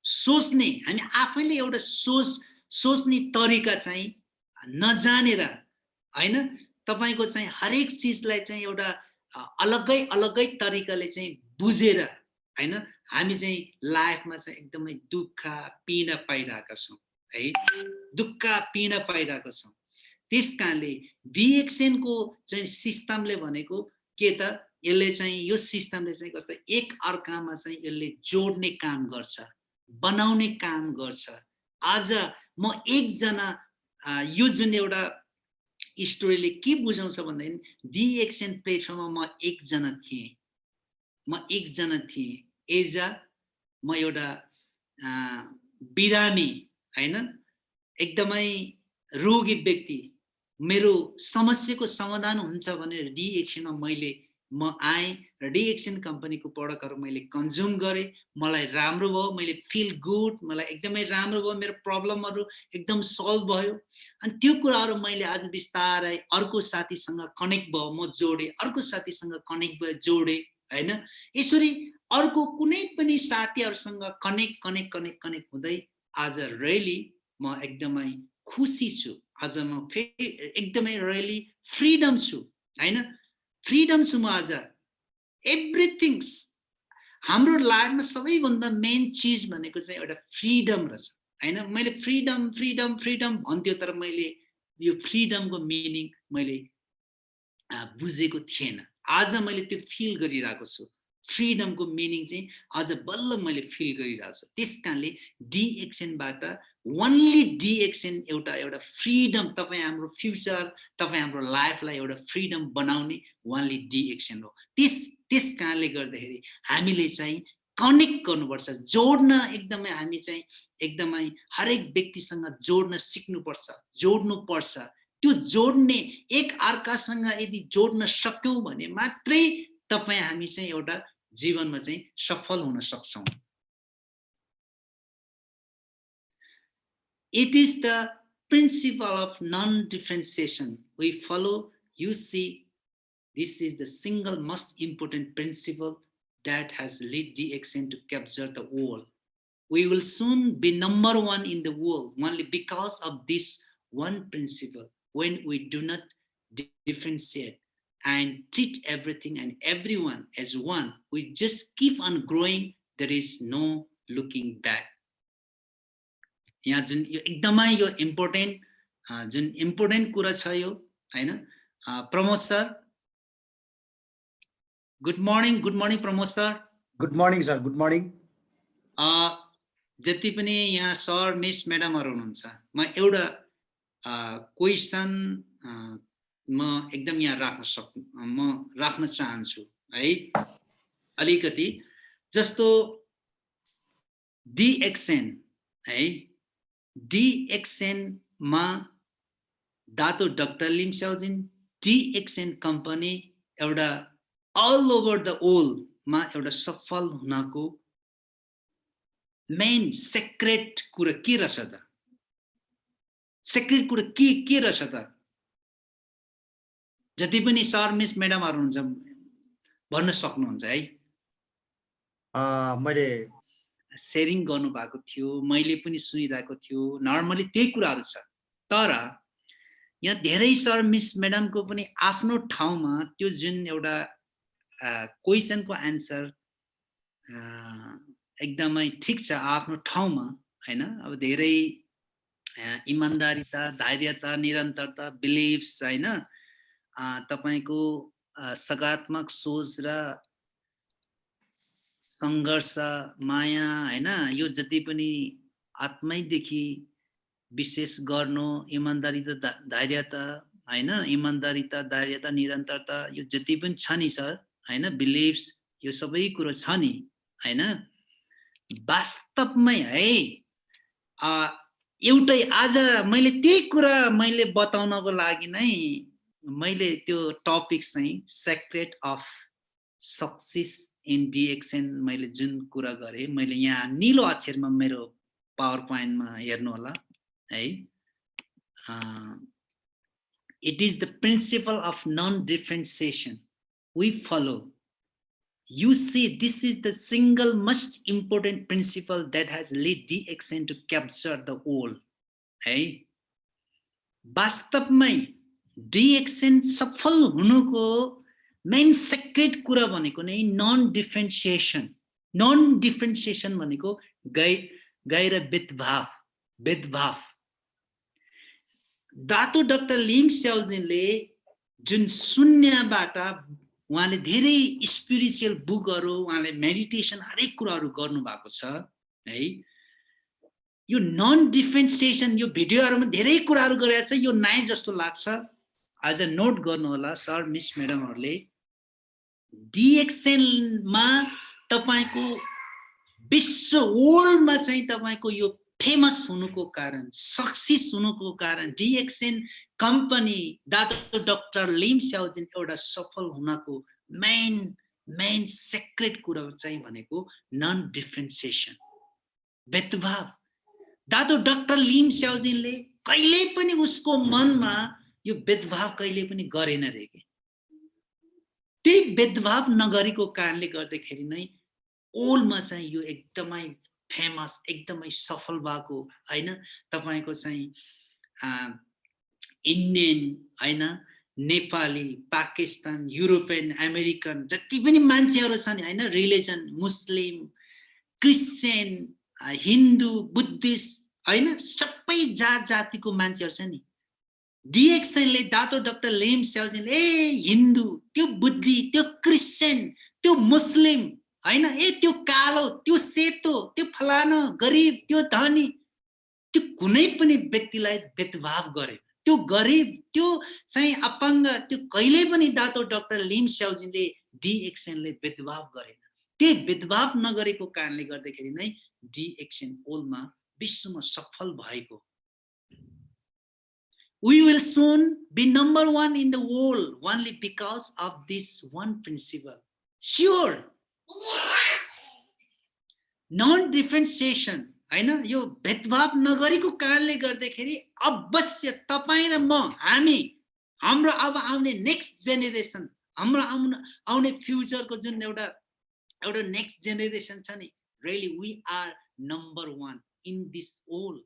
सोच्ने, हामी आफैले एउटा सोच्ने तरिका चाहिँ नजानेर हैन, तपाईको चाहिँ हरेक चीजलाई चाहिँ एउटा अलगै तरिकाले चाहिँ बुझेर हैन, हामी चाहिँ लाइफमा चाहिँ एकदमै दुःख पीडा पाइरहेका छौं है, दुःख पीडा पाइरहेका छौं। त्यसकारणले DXN को चाहिँ सिस्टमले भनेको के त, यसले चाहिँ, यो सिस्टमले चाहिँ कस्तो एक अर्कामा चाहिँ यसले जोड्ने काम गर्छ, बनाउने काम गर्छ। आज म एकजना, यो जुन एउटा स्टोरीले के बुझाउँछ भन्दाखेरि, DXN प्लेटफर्ममा म एकजना थिएँ, म एउटा बिरामी हैन, एकदमै रोगी व्यक्ति। मेरो समस्याको समाधान हुन्छ भनेर DXN मा मैले म आएँ र डिएक्सन कम्पनीको प्रडक्टहरू मैले कन्ज्युम गरेँ, मलाई राम्रो भयो, मैले फिल गुड, मलाई एकदमै राम्रो भयो, मेरो प्रब्लमहरू एकदम सल्भ भयो। अनि त्यो कुराहरू मैले आज बिस्तारै अर्को साथीसँग कनेक्ट भयो, म जोडेँ, अर्को साथीसँग कनेक्ट भयो, जोडेँ, होइन? यसरी अर्को कुनै पनि साथीहरूसँग कनेक्ट हुँदै आज रियली म एकदमै खुसी छु। आज म फेरि एकदमै रियली फ्रिडम छु, होइन? फ्रिडम छु म आज। एभ्रिथिङ हाम्रो लाइफमा सबैभन्दा मेन चिज भनेको चाहिँ एउटा फ्रिडम रहेछ, होइन? मैले फ्रिडम फ्रिडम फ्रिडम भन्थ्यो, तर मैले यो फ्रिडमको मिनिङ मैले बुझेको थिएन। आज मैले त्यो फिल गरिरहेको छु। फ्रिडमको मिनिङ चाहिँ आज बल्ल मैले फिल गरिरहेको छु। त्यस कारणले डिएक्सएनबाट ओन्ली डिएक्सएन एउटा फ्रिडम, तपाईँ हाम्रो फ्युचर, तपाईँ हाम्रो लाइफलाई एउटा फ्रिडम बनाउने ओन्ली डिएक्सएन हो। त्यस कारणले गर्दाखेरि हामीले चाहिँ कनेक्ट गर्नुपर्छ, जोड्न एकदमै हामी चाहिँ एकदमै हरेक व्यक्तिसँग जोड्न सिक्नुपर्छ, जोड्नुपर्छ। त्यो जोड्ने एक अर्कासँग यदि जोड्न सक्यौँ भने मात्रै तपाईँ हामी चाहिँ एउटा जीवनमा चाहिँ सफल हुन सक्छौँ। It is the principle of non-differentiation we follow. You see, this is the single most important principle that has led DXN to capture the world. We will soon be number one in the world only because of this one principle. When we do not differentiate and treat everything and everyone as one, we just keep on growing. There is no looking back. यहाँ जुन यो एकदमै यो important जुन important कुरा छ यो, हैन? Pramod sir, good morning Pramod sir. Good morning sir, good morning. जति पनि यहाँ सर मिस म्याडमहरू हुनुहुन्छ, म एउटा क्वेसन म एकदम यहाँ राख्न चाहन्छु है, अलिकति जस्तो डिएक्सएन है, डिएक्सएन मा दातो डाक्टर लिम स्याओजिन डिएक्सएन कम्पनी एउटा अल ओभर द वर्ल्ड मा एउटा सफल हुनको मेन सेक्रेट कुरा के रहेछ त? सेक्रेट कुरा के रहेछ त? जति पनि सर मिस म्याडमहरु हुन्छ भन्न सक्नुहुन्छ है। मैले शेयरिङ गर्नु भएको थियो, मैले पनि सुनिरहेको थियो, नर्मली त्यही कुराहरु छ। तर यहाँ धेरै सर मिस म्याडमको पनि आफ्नो ठाउँमा त्यो जुन एउटा क्वेशनको आन्सर एकदमै ठीक छ आफ्नो ठाउँमा, हैन? अब धेरै इमानदारीता, धैर्यता, निरन्तरता, बिलिभ्स, हैन? तपाईको सकारात्मक सोच र संघर्ष, माया, हैन? यो जति पनि आत्मैदेखि विशेष गर्नु, इमानदारीता, धैर्यता, हैन? इमानदारीता, धैर्यता, निरन्तरता, यो जति पनि छ नि सर, हैन? बिलिभ्स, यो सबै कुरो छ नि, हैन? वास्तवमै है एउटै आज मैले त्यही कुरा मैले बताउनको लागि नै मैले त्यो टपिक चाहिँ सेक्रेट अफ सक्सेस इन डिएक्सएन मैले जुन कुरा गरे, मैले यहाँ नीलो अक्षरमा मेरो पावर पोइन्टमा हेर्नु होला है। It is the principle of non differentiation we follow. You see, this is the single most important principle that has led DXN to capture the world. है वास्तवमै DXN सफल हुनुको मेन सेक्रेट कुरा भनेको नै नन डिफरेन्सिएसन। नन डिफरेन्सिएसन भनेको गैर भेदभाव। दातो डाक्टर लिम स्याओजिनले जुन शून्यबाट उहाँले धेरै स्पिरिचुअल बुकहरु, उहाँले मेडिटेसन हरेक कुराहरु गर्नु भएको छ है। यो नन डिफरेन्सिएसन यो भिडियोहरुमा धेरै कुराहरु गरेको छ, यो नयाँ जस्तो लाग्छ। आज नोट गर्नु होला सर मिस म्याडमहरुले, डिएक्सएन मा तपाईको विश्व वर्ल्डमा चाहिँ तपाईको यो फेमस हुनुको कारण, सक्सेस हुनुको कारण, डिएक्सएन कम्पनी दातो डाक्टर लिम स्याओजिन एउटा सफल हुनको मेन सेक्रेट कुरा चाहिँ भनेको नन डिफरेन्सिएसन, भेदभाव। दादो डाक्टर लिम स्याउजिनले कहिले पनि उसको मनमा यो भेदभाव कहिले पनि गरेन रे के। त्यही भेदभाव नगरेको कारणले गर्दाखेरि नै ओलमा चाहिँ यो एकदमै फेमस, एकदमै सफल भएको हैन। तपाईको चाहिँ इन्डियन हैन, नेपाली, पाकिस्तान, युरोपियन, अमेरिकन जति पनि मान्छेहरू छन् हैन, रिलिजन, मुस्लिम, क्रिस्चियन, हिन्दू, बुद्धिस्ट हैन, सबै जात जातिको मान्छेहरू छ नि। डिएक्सनले दातो डाक्टर लिम स्याउजिनले हिन्दू, त्यो बुद्धि, त्यो क्रिस्चियन, त्यो मुस्लिम हैन, त्यो कालो, त्यो सेतो, त्यो फलानो, गरिब, त्यो धनी, त्यो कुनै पनि व्यक्तिलाई भेदभाव गरे। त्यो गरिब, त्यो चाहिँ अपाङ्ग, त्यो कहिले पनि दातो डाक्टर लिम स्याउजिनले डिएक्सनले भेदभाव गरेन। त्यो भेदभाव नगरेको कारणले गर्दाखेरि नै डिएक्सन ओलमा विश्वमा सफल भएको। We will soon be number 1 in the world only because of this one principle. Sure. Non-differentiation, हैन, यो भेदभाव नगरेको कारणले गर्दाखेरि अवश्य तपाई र म, हामी, हाम्रो अब आउने नेक्स्ट जेनेरेसन, हाम्रो आउने फ्युचरको जुन एउटा नेक्स्ट जेनेरेसन छ नि, really we are number 1 in this all.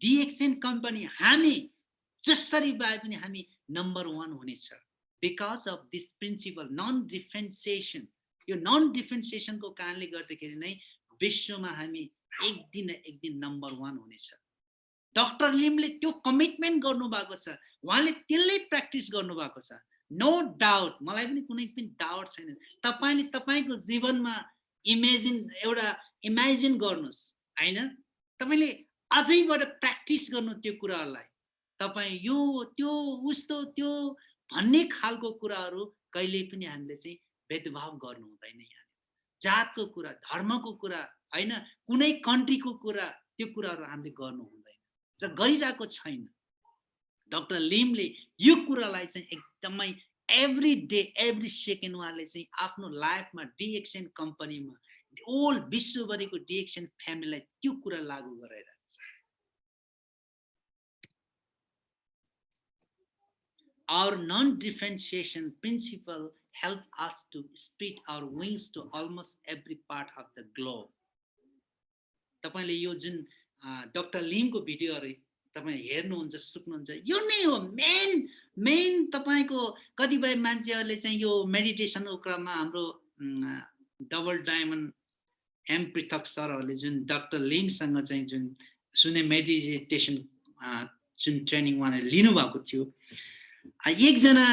DXN company हामी जसरी भए पनि हामी नम्बर 1 हुनेछ because of this principle non differentiation. यो नन डिफरेन्सिएसनको कारणले गर्दाखेरि नै विश्वमा हामी एक दिन नम्बर 1 हुनेछ। डाक्टर लिमले त्यो कमिटमेन्ट गर्नु भएको छ, उहाँले त्यसलाई प्र्याक्टिस गर्नु भएको छ। नो डाउट, मलाई पनि कुनै पनि डाउट छैन। तपाईले तपाईको जीवनमा इमेजिन गर्नुस् हैन, तपाईले अझैबाट प्र्याक्टिस गर्नु त्यो कुराहरूलाई। तपाई यो त्यो उस्तो त्यो भन्ने खालको कुराहरू कहिले पनि हामीले चाहिँ भेदभाव गर्नु हुँदैन। यहाँ जातको कुरा, धर्मको कुरा हैन, कुनै कन्ट्रीको कुरा, त्यो कुराहरू हामीले गर्नु हुँदैन र गरिरहेको छैन। डाक्टर लिमले यो कुरालाई चाहिँ एकदमै एभ्री डे एभ्री सेकेन्ड उहाँले चाहिँ आफ्नो लाइफमा डिएक्सन कम्पनीमा ओल विश्वभरिको डिएक्सन फ्यामिलीलाई त्यो कुरा लागू गरेर our non-differentiation principle help us to spread our wings to almost every part of the globe. तपाईले यो जुन डाक्टर लिमको भिडियोहरु तपाई हेर्नुहुन्छ, सुक्नुहुन्छ, यो नै हो मेन तपाईको कतिपय मान्छेहरुले चाहिँ यो मेडिटेसनको क्रममा हाम्रो डबल डायमन्ड एम पृथक सरहरुले जुन डाक्टर लिमसँग चाहिँ जुन सुने मेडिटेसन जुन ट्रेनिङ उहाँले लिनु भएको थियो, एकजना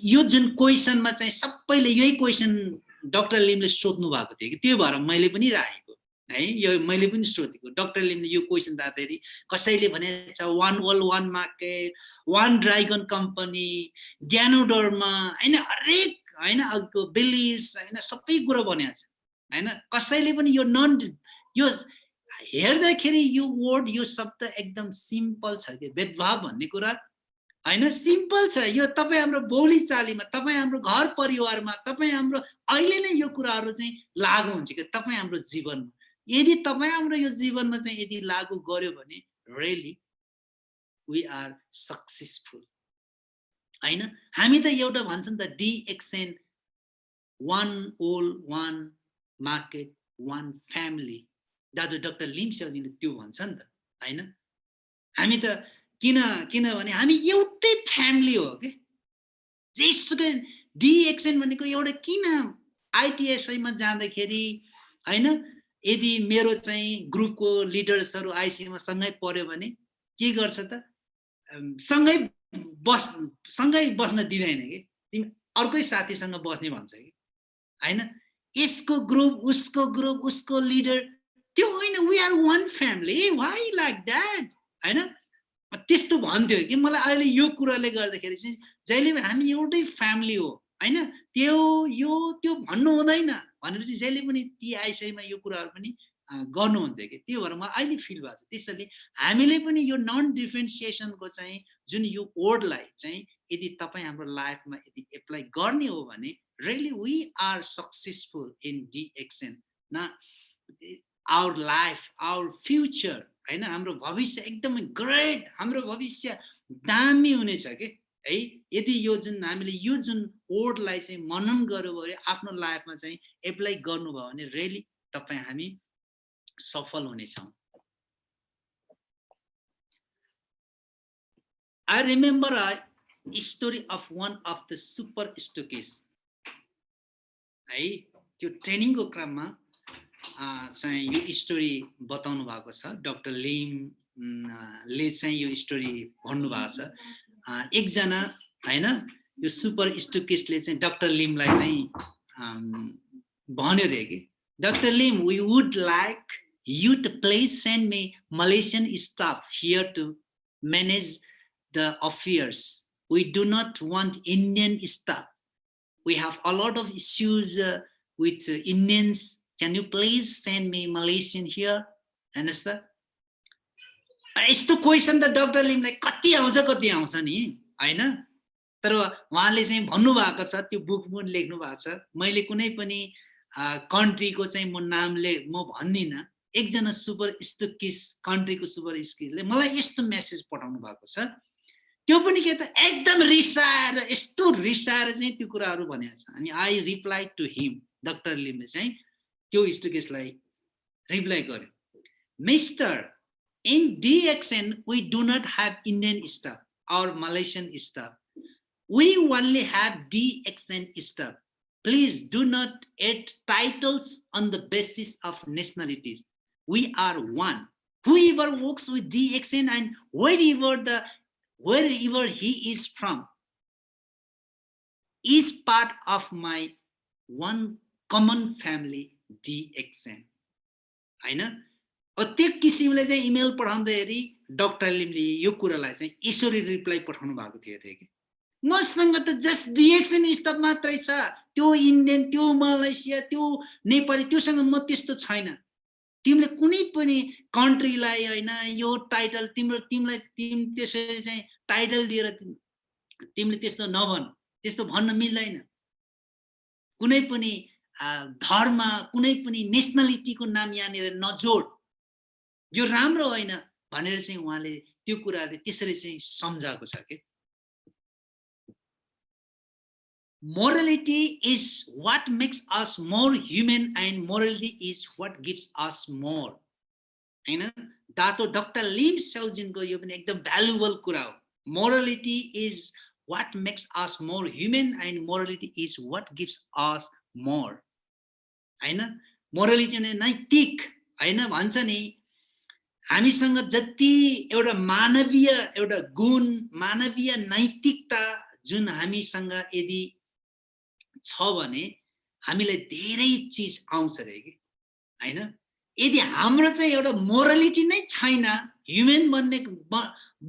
यो जुन क्वेशनमा चाहिँ सबैले यही क्वेशन डाक्टर लिमले सोध्नु भएको थियो कि, त्यो भएर मैले पनि राखेको है, यो मैले पनि सोधेको। डाक्टर लिमले यो क्वेशन राख्दाखेरि कसैले भनेछ one world one market, one dragon company, Ganoderma हैन, हरेक हैन अघिको बिलिभ्स हैन सबै कुरा भनेको छ हैन। कसैले पनि यो हेर्दाखेरि यो वर्ड, यो शब्द एकदम सिम्पल छ के, भेदभाव भन्ने कुरा हैन, सिम्पल छ। यो तपाई हाम्रो बोलीचालीमा, तपाई हाम्रो घर परिवारमा, तपाई हाम्रो अहिले नै यो कुराहरु चाहिँ लागू हुन्छ के तपाई हाम्रो जीवनमा। यदि तपाई हाम्रो यो जीवनमा चाहिँ यदि लागू गर्यो भने रियली वी आर सक्सेसफुल हैन। हामी त एउटा भन्छ नि त डिएक्सएन, वान ओल वान मार्केट वान फ्यामिली। दाजु डाक्टर लिम स्याउजीले त्यो भन्छ नि त हैन। हामी त किनभने हामी एउटै फ्यामिली हो के। जेसुकै डिएक्सएन भनेको एउटा किन आइटिएसआईमा जाँदाखेरि हैन, यदि मेरो चाहिँ ग्रुपको लिडर्सहरु आइसीमा सँगै पर्यो भने के गर्छ त, सँगै बस्न दिदैन के, तिमी अर्कै साथीसँग बस्ने भन्छ कि हैन। यसको ग्रुप, उसको लिडर, त्यो होइन, we are one family, why like that हैन। त्यस्तो भन्थ्यो कि मलाई अहिले यो कुराले गर्दाखेरि चाहिँ जहिले हामी एउटै फ्यामिली हो हैन, त्यो भन्नु हुँदैन भनेर चाहिँ जहिले पनि ती आइसैमा यो कुराहरु पनि गर्नुहुन्थ्यो कि त्यो भएर मलाई अहिले फिल भएको छ। त्यसैले हामीले पनि यो नन डिफ्रेन्सिएसनको चाहिँ जुन यो वर्डलाई चाहिँ यदि तपाईँ हाम्रो लाइफमा यदि एप्लाई गर्ने हो भने really we are successful in DXN न आवर लाइफ आवर फ्युचर होइन हाम्रो भविष्य एकदमै ग्रेट हाम्रो भविष्य दामी हुनेछ कि है यदि यो जुन हामीले यो जुन वर्डलाई चाहिँ मनन गर्यो भने आफ्नो लाइफमा चाहिँ एप्लाई गर्नुभयो भने रियली तपाईँ हामी सफल हुनेछौँ। I remember a story of one of the super stockists. है त्यो ट्रेनिङको क्रममा चाहिँ यो स्टोरी बताउनु भएको छ। डाक्टर लिमले चाहिँ यो स्टोरी भन्नुभएको छ। एकजना हैन यो सुपर स्टोकिस्टले चाहिँ डाक्टर लिमलाई चाहिँ भन्यो रे कि doctor Lim we would like you to please send me Malaysian staff here to manage the affairs. We do not want Indian staff. We have a lot of issues with Indians. Can you please send me Malaysian here? Understand? यस्तो question त doctor लिमलाई कति आउँछ नि हैन तर उहाँले चाहिँ भन्नुभएको छ त्यो बुक पनि लेख्नु भएको छ। मैले कुनै पनि कन्ट्रीको चाहिँ म नामले म भन्दिनँ। एकजना सुपर स्टोकिस कन्ट्रीको सुपर स्टोकिसले मलाई यस्तो मेसेज पठाउनु भएको छ। त्यो पनि के त एकदम रिसाएर यस्तो रिसाएर चाहिँ त्यो कुराहरू भनेको छ। अनि I reply to him doctor लिमले चाहिँ त्यो स्टोकिसलाई रिप्लाई गर्यो mister in DXN we do not have Indian staff or Malaysian staff. We only have DXN staff. Please do not add titles on the basis of nationalities. We are one. Whoever works with DXN and wherever he is from is part of my one common family DXN. हैन त्यो किसिमले चाहिँ email पठाउँदाखेरि doctor लिमले यो कुरालाई चाहिँ यसरी reply पठाउनु भएको थियो कि मसँग त जस्ट डिएक्सन स्टाफ मात्रै छ त्यो इन्डियन त्यो मलेसिया त्यो नेपाली त्योसँग म त्यस्तो छैन। तिमीले कुनै पनि कन्ट्रीलाई हैन यो टाइटल तिमीलाई त्यसरी चाहिँ टाइटल दिएर तिमीले त्यस्तो नभन त्यस्तो भन्न मिल्दैन। कुनै पनि धर्म कुनै पनि नेसनलिटीको नाम यहाँनिर नजोड यो राम्रो होइन भनेर चाहिँ उहाँले त्यो कुराले त्यसरी चाहिँ सम्झाएको छ के morality is what makes us more human and morality is what gives us more हैन दातो डाक्टर लिम साउजिनको यो पनि एकदम भ्यालुएबल कुरा हो। morality is what makes us more human and morality is what gives us more हैन morality नै नैतिक हैन भन्छ नि हामीसँग जति एउटा मानवीय एउटा गुण मानवीय नैतिकता जुन हामीसँग यदि छ भने हामीलाई धेरै चीज आउँछ रे कि हैन यदि हाम्रो चाहिँ एउटा मोरालिटी नै छैन ह्युमन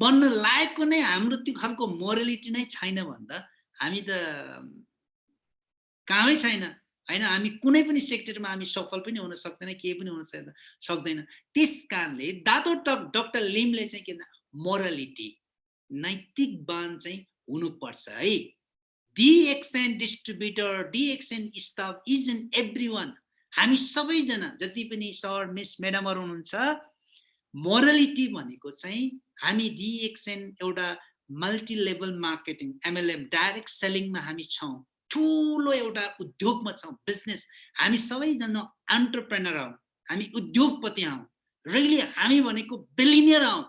बन्न लायकको नै हाम्रो त्यो खालको मोरालिटी नै छैन भन्दा हामी त कामै छैन हैन हामी कुनै पनि सेक्टरमा हामी सफल पनि हुन सक्दैन केही पनि हुन सक्दैन। त्यसकारणले दातो डाक्टर लिमले चाहिँ के मोरालिटी नैतिकवान चाहिँ हुनुपर्छ है। DXN distributor DXN staff is in everyone हामी सबैजना जति पनि सर मिस म्याडमहरु हुनुहुन्छ मोरालिटी भनेको चाहिँ हामी DXN एउटा multi level marketing MLM direct सेलिङमा हामी छौं ठूलो एउटा उद्योगमा छौं बिजनेस हामी सबैजना एन्टरप्रेन्योर हौ हामी उद्योगपति हौ रियली हामी भनेको बिलियनियर हौ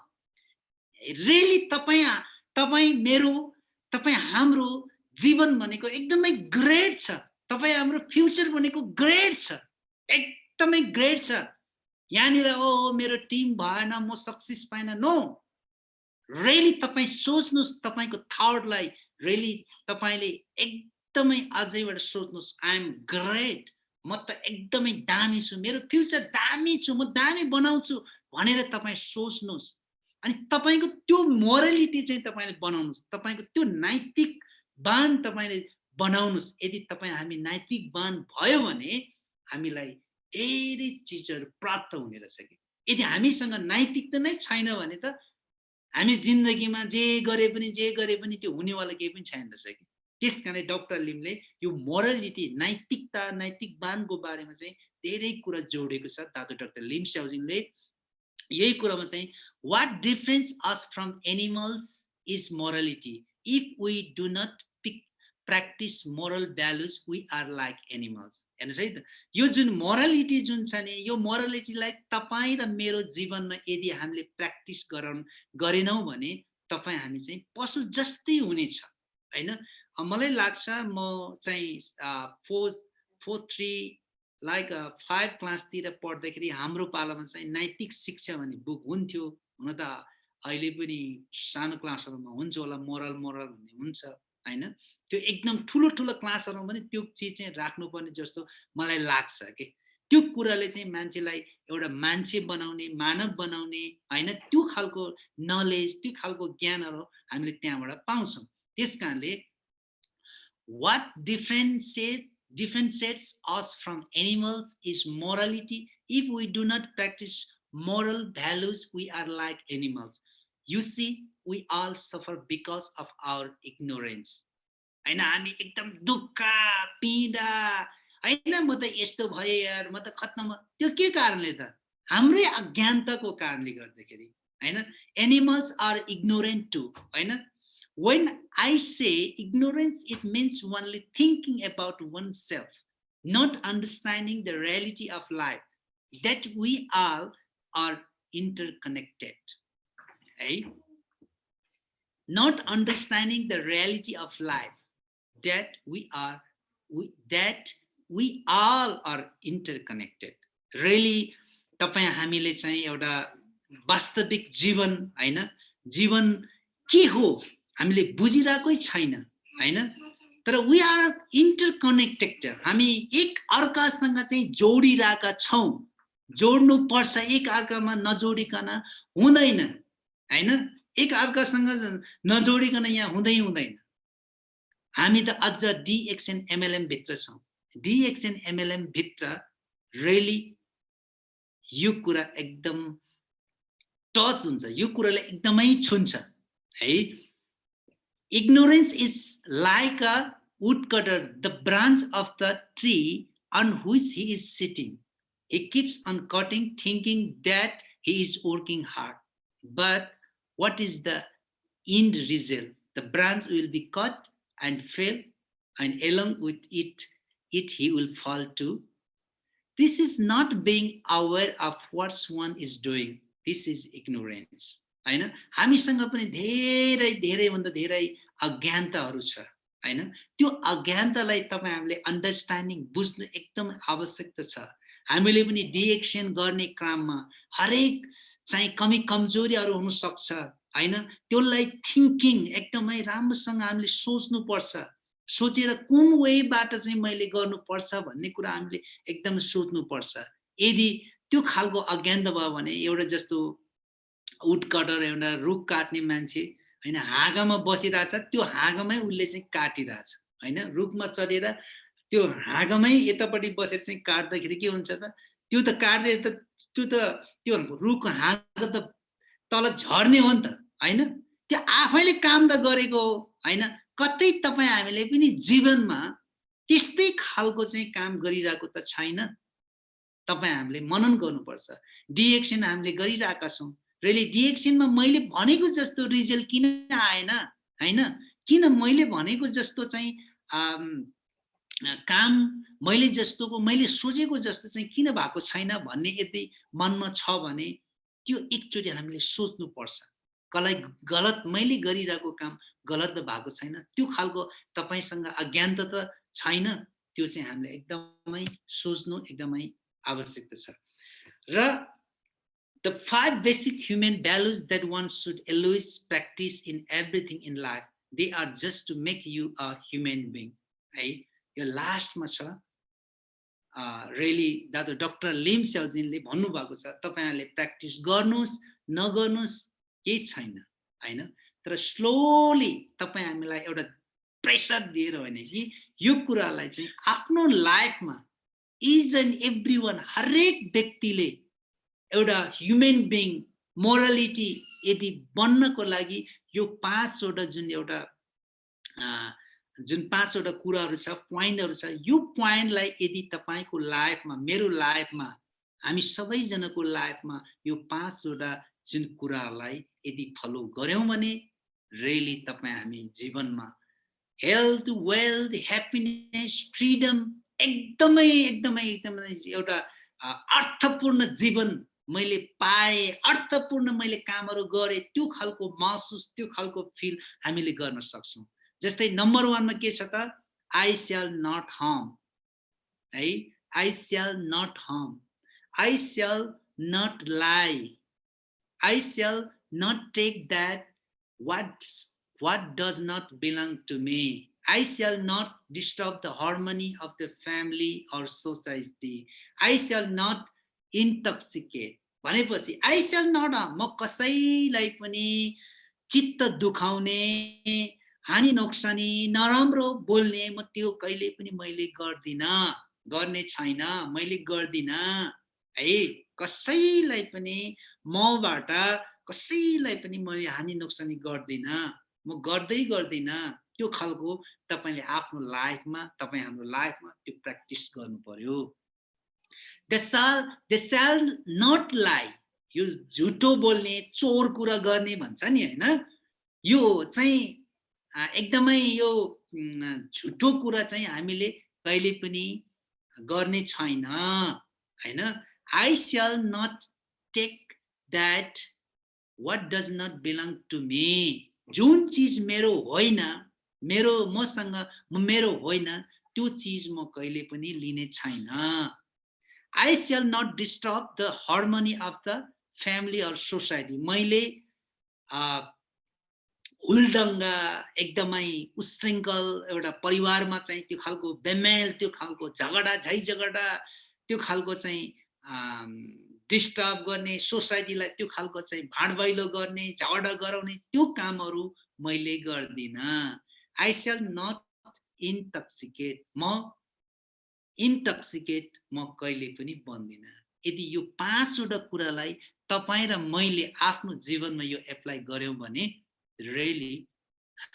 रियली तपाई मेरो तपाई हाम्रो जीवन भनेको एकदमै ग्रेट छ तपाई हाम्रो फ्युचर भनेको ग्रेट छ एकदमै ग्रेट छ यहाँनिर ओ मेरो टिम भएन म सक्सेस पाइन नो रियली तपाई सोच्नुस् तपाईको थॉटलाई रियली तपाईले एकदमै अझैबाट सोच्नुस् आई एम ग्रेट म त एकदमै दामी छु मेरो फ्युचर दामी छु म दामी बनाउँछु भनेर तपाई सोच्नुस् अनि तपाईको त्यो मोरालिटी चाहिँ तपाईले बनाउनुस् तपाईको त्यो नैतिकवान तपाईले बनाउनुस् यदि तपाई हामी नैतिकवान भयो भने हामीलाई धेरै चिजहरू प्राप्त हुने रहेछ कि यदि हामीसँग नैतिकता नै छैन भने त हामी जिन्दगीमा जे गरे पनि त्यो हुनेवाला केही पनि छैन रहेछ कि त्यस कारण डाक्टर लिमले यो मोरलिटी नैतिकता नैतिकवानको बारेमा चाहिँ धेरै कुरा जोडेको छ दादु डाक्टर लिम स्याउजिनले यही कुरामा चाहिँ what difference us from animals is morality if we do not practice moral values we are like animals हेर्नुस् है त यो जुन मोरालिटी जुन छ नि यो मोरालिटीलाई तपाई र मेरो जीवनमा यदि हामीले प्र्याक्टिस गरेनौं भने तपाई हामी चाहिँ पशु जस्तै हुनेछ हैन मलाई लाग्छ म चाहिँ 4-3 लाइक 5 क्लासतिर पढ्दाखेरि हाम्रो पालामा चाहिँ नैतिक शिक्षा भन्ने बुक हुन्थ्यो हुन त अहिले पनि सानो क्लासहरुमा हुन्छ होला मोरल भन्ने हुन्छ हैन त्यो एकदम ठुलो क्लासहरुमा पनि त्यो चीज चाहिँ राख्नुपर्ने जस्तो मलाई लाग्छ के त्यो कुराले चाहिँ मान्छेलाई एउटा मान्छे बनाउने मानव बनाउने हैन त्यो खालको नलेज त्यो खालको ज्ञानहरु हामीले त्यहाँबाट पाउँछौं त्यसकारणले what differentiates us from animals is morality if we do not practice moral values we are like animals you see we all suffer because of our ignorance हैन हामी एकदम दुःख पीडा हैन म त यस्तो भए यार म त खत्तम त्यो के कारणले त हाम्रै अज्ञानताको कारणले गर्दाखेरि हैन animals are ignorant too हैन when I say ignorance it means only thinking about oneself not understanding the reality of life that we all are interconnected hey not understanding the reality of life that we all are interconnected really तपाई हामीले चाहिँ एउटा वास्तविक जीवन हैन जीवन के हो हामीले बुझिराकै छैन हैन तर we are interconnected हामी एक अर्कासँग चाहिँ जोडिराका छौं जोड्नु पर्छ एक अर्कामा नजोडिकन हुँदैन हैन एक अर्कासँग नजोडिकन यहाँ हुँदैन हामी त अझ DXN MLM भित्र छौं DXN MLM भित्र really यो कुरा एकदम टच हुन्छ यो कुराले एकदमै छुन्छ है ignorance is like a woodcutter the branch of the tree on which he is sitting he keeps on cutting thinking that he is working hard but what is the end result the branch will be cut and fail and along with it he will fall too this is not being aware of what one is doing this is ignorance हैन हामीसँग पनि धेरै भन्दा धेरै अज्ञानताहरु छ हैन त्यो अज्ञानतालाई तपाई हामीले अन्डरस्ट्यान्डिङ बुझ्नु एकदम आवश्यकता छ हामीले पनि डिएक्सन गर्ने क्रममा हरेक चाहिँ कमी कमजोरीहरु हुन सक्छ हैन त्यसलाई थिंकिङ एकदमै राम्रोसँग हामीले सोच्नु पर्छ सोचेर कुन वेबाट चाहिँ मैले गर्नु पर्छ भन्ने कुरा हामीले एकदम सोच्नु पर्छ यदि त्यो खालको अज्ञानता भयो भने एउटा जस्तो उडकटर एउटा रुख काट्ने मान्छे हैन हाँगामा बसिरहेछ त्यो हाँगामै उले चाहिँ काटिरहेछ हैन रुखमा चढेर त्यो हाँगामै यतापटि बसेर चाहिँ काट्दाखेरि के हुन्छ त त्यो त काट्दै त्यो रुख हाँगा त तल झर्ने हो नि त हैन त्यो आफैले काम त गरेको हो हैन कतै तपाई हामीले पनि जीवनमा त्यस्तै खालको चाहिँ काम गरिरहेको त छैन तपाई हामीले मनन गर्नुपर्छ डिएक्सन हामीले गरिरहेका छौं really डिएक्सन मा मैले भनेको जस्तो रिजल्ट किन आएन हैन किन मैले भनेको जस्तो चाहिँ काम मैले जस्तोको मैले सोचेको जस्तो चाहिँ किन भएको छैन भन्ने यदि मनमा छ भने त्यो एकचोटी हामीले सोच्नु पर्छ गलत मैले गरिरहेको काम गलत भएको छैन त्यो खालको तपाईसँग अज्ञानता त छैन त्यो चाहिँ हामीले एकदमै सोच्नु एकदमै आवश्यकता छ र the 5 basic human values that one should always practice in everything in life they are just to make you a human being है यो लास्टमा छ really दादा डाक्टर लिम स्याउजिनले भन्नु भएको छ तपाईहरुले प्र्याक्टिस गर्नुस् नगर्नुस् केही छैन हैन तर स्लोली तपाई हामीलाई एउटा प्रेसर दिएर होइन कि यो कुरालाई चाहिँ आफ्नो लाइफमा इच एन्ड एभ्री वान, हरेक व्यक्तिले एउटा ह्युमन बिङ मोरालिटी यदि बन्नको लागि यो 5 वटा जुन एउटा जुन 5 वटा कुराहरू छ, पोइन्टहरू छ, यो पोइन्टलाई यदि तपाईको लाइफमा, मेरो लाइफमा, हामी सबैजनाको लाइफमा यो 5 वटा जुन कुरालाई यदि फलो गर्यौं भने रियली तपाईँ हामी जीवनमा हेल्थ, वेल्थ, ह्याप्पिनेस, फ्रिडम, एकदमै एकदमै एकदमै एउटा अर्थपूर्ण जीवन मैले पाए, अर्थपूर्ण मैले कामहरू गरे, त्यो खालको महसुस, त्यो खालको फिल हामीले गर्न सक्छौं। जस्तै नम्बर 1 मा के छ त, आई शैल नट हार्म, है, I shall not harm, I shall not lie, I shall not take that what does not belong to me, I shall not disturb the harmony of the family or society, I shall not intoxicate भनेपछि I shall not harm, म कसैलाई पनि चित्त दुखाउने, हानि नोक्सानी, नराम्रो बोल्ने म त्यो कहिले पनि मैले गर्दिन, गर्ने छैन, मैले गर्दिन है। कसैलाई पनि मबाट कसैलाई पनि मैले हानि नोक्सानी गर्दिन, म गर्दैन, त्यो खालको तपाईले आफ्नो लाइफमा, तपाई हाम्रो लाइफमा त्यो प्र्याक्टिस गर्नु पर्यो। they shall not lie, यो झुटो बोल्ने, चोर कुरा गर्ने भन्छ नि हैन, यो चाहिँ एकदमै यो झुटो कुरा चाहिँ हामीले कहिले पनि गर्ने छैन हैन। I shall not take that what does not belong to me, जुन चीज मेरो होइन, मेरो मसँग मेरो होइन, त्यो चीज म कहिले पनि लिने छैन। I shall not disturb the harmony of the family or society, मैले हुलडङ्गा एकदमै उशृङ्खल एउटा परिवारमा चाहिँ त्यो खालको बेमेल, त्यो खालको झगडा झैझगडा, त्यो खालको चाहिँ डिस्टर्ब गर्ने, सोसाइटीलाई त्यो खालको चाहिँ भाँडभैलो गर्ने, झगडा गराउने, त्यो कामहरू मैले गर्दिन। I shall not intoxicate, म इन्टक्सिकेट म कहिले पनि बन्दिन। यदि यो 5 वटा कुरालाई तपाई र मैले आफ्नो जीवनमा यो एप्लाई गर्यौं भने रियली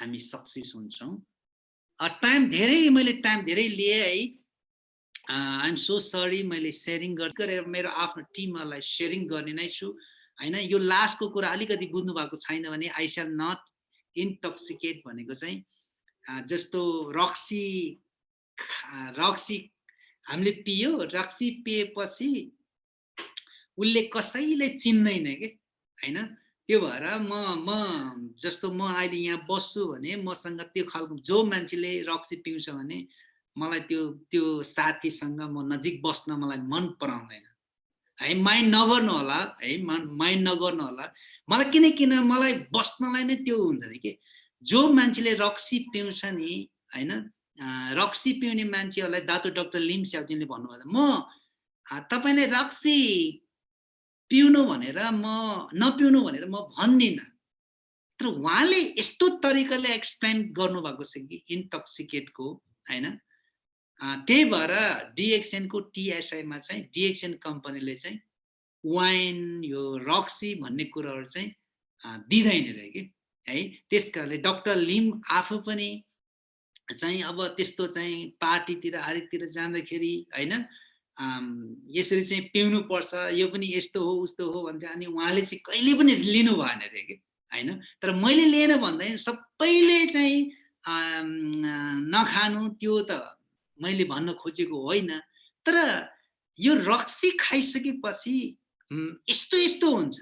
हामी सक्सेस हुन्छौं। मैले टाइम धेरै लिए है, आई एम सो सरी, मैले शेयरिङ गरेर मेरो आफ्नो टिमहरुलाई शेयरिङ गर्ने नै छु हैन। यो लास्टको कुरा अलिकति बुझ्नु भएको छैन भने आई शैल नट इन्टक्सिकेट भनेको चाहिँ जस्तो रक्सी हामीले पियो, रक्सी पिएपछि उसले कसैले चिन्दैन के हैन। त्यो भएर म जस्तो म अहिले यहाँ बस्छु भने मसँग त्यो खालको जो मान्छेले रक्सी पिउँछ भने मलाई त्यो साथीसँग म नजिक बस्न मलाई मन पराउँदैन है। माइन्ड नगर्नु होला है, माइन्ड नगर्नु होला मलाई, किन मलाई बस्नलाई नै त्यो हुन्छ नि के। जो मान्छेले रक्सी पिउँछ नि हैन, रक्सी पिउने मान्छेहरुलाई दातु डाक्टर लिम स्याउजिनले भन्नुभयो, म तपाईले रक्सी पिउनु भनेर म नपिउनु भनेर म भन्दिन, तर उहाँले यस्तो तरिकाले एक्सप्लेन गर्नुभएको छ कि इन्टक्सिकेटको हैन। त्यही भएर डिएक्सएन को टीएसआई मा चाहिँ डिएक्सएन कम्पनीले चाहिँ वाइन, यो रक्सी भन्ने कुराहरु चाहिँ दिदैन रे के है। त्यसकारणले डाक्टर लिम आफू पनि चाहिँ अब त्यस्तो चाहिँ पार्टीतिर हरेकतिर जाँदाखेरि हैन, यसरी चाहिँ पिउनु पर्छ, यो पनि यस्तो हो उस्तो हो भन्थे, अनि उहाँले चाहिँ कहिले पनि लिनु भएन रे के हैन। तर मैले लिएन भन्दै सबैले चाहिँ नखानु, त्यो त मैले भन्न खोजेको होइन। तर यो रक्सी खाइसकेपछि यस्तो हुन्छ,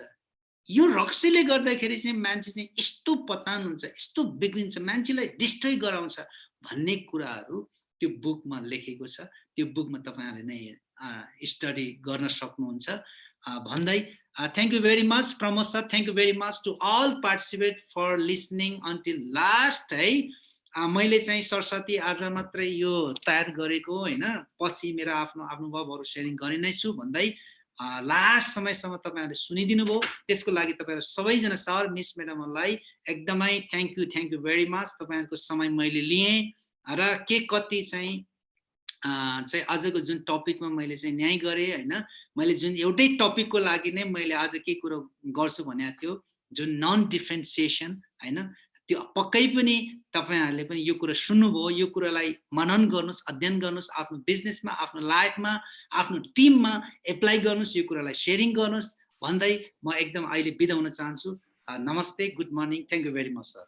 यो रक्सीले गर्दाखेरि चाहिँ मान्छे चाहिँ यस्तो पतान हुन्छ, यस्तो बिग्रिन्छ, मान्छेलाई डिस्ट्रोय गराउँछ भन्ने कुराहरू त्यो बुकमा लेखेको छ। त्यो बुकमा तपाईहरुले नै स्टडी गर्न सक्नुहुन्छ भन्दै thank you very much Pramod sir, thank you very much to all participate for listening until last है। मैले चाहिँ सरस्वती आज मात्रै यो तयार गरेको हैन, पछि मेरो आफ्नो अनुभवहरु शेयरिङ गर्ने नै छु भन्दै लास्ट समयसम्म तपाईहरुले सुनिदिनु भयो, त्यसको लागि तपाईहरु सबैजना सर मिस म्याडमहरुलाई एकदमै थ्यांक यू भेरी मच। तपाईहरुको समय मैले लिएँ र के कति चाहिँ चाहिँ आजको जुन टपिकमा मैले चाहिँ न्याय गरेँ होइन, मैले जुन एउटै टपिकको लागि नै मैले आज के कुरो गर्छु भनेको थियो, जुन नन डिफ्रेन्सिएसन होइन, त्यो पक्कै पनि तपाईँहरूले पनि यो कुरा सुन्नुभयो, यो कुरालाई मनन गर्नुहोस्, अध्ययन गर्नुहोस्, आफ्नो बिजनेसमा, आफ्नो लाइफमा, आफ्नो टिममा एप्लाई गर्नुहोस्, यो कुरालाई सेयरिङ गर्नुहोस् भन्दै म एकदम अहिले बिदा हुन चाहन्छु। नमस्ते, good morning, thank you very much sir.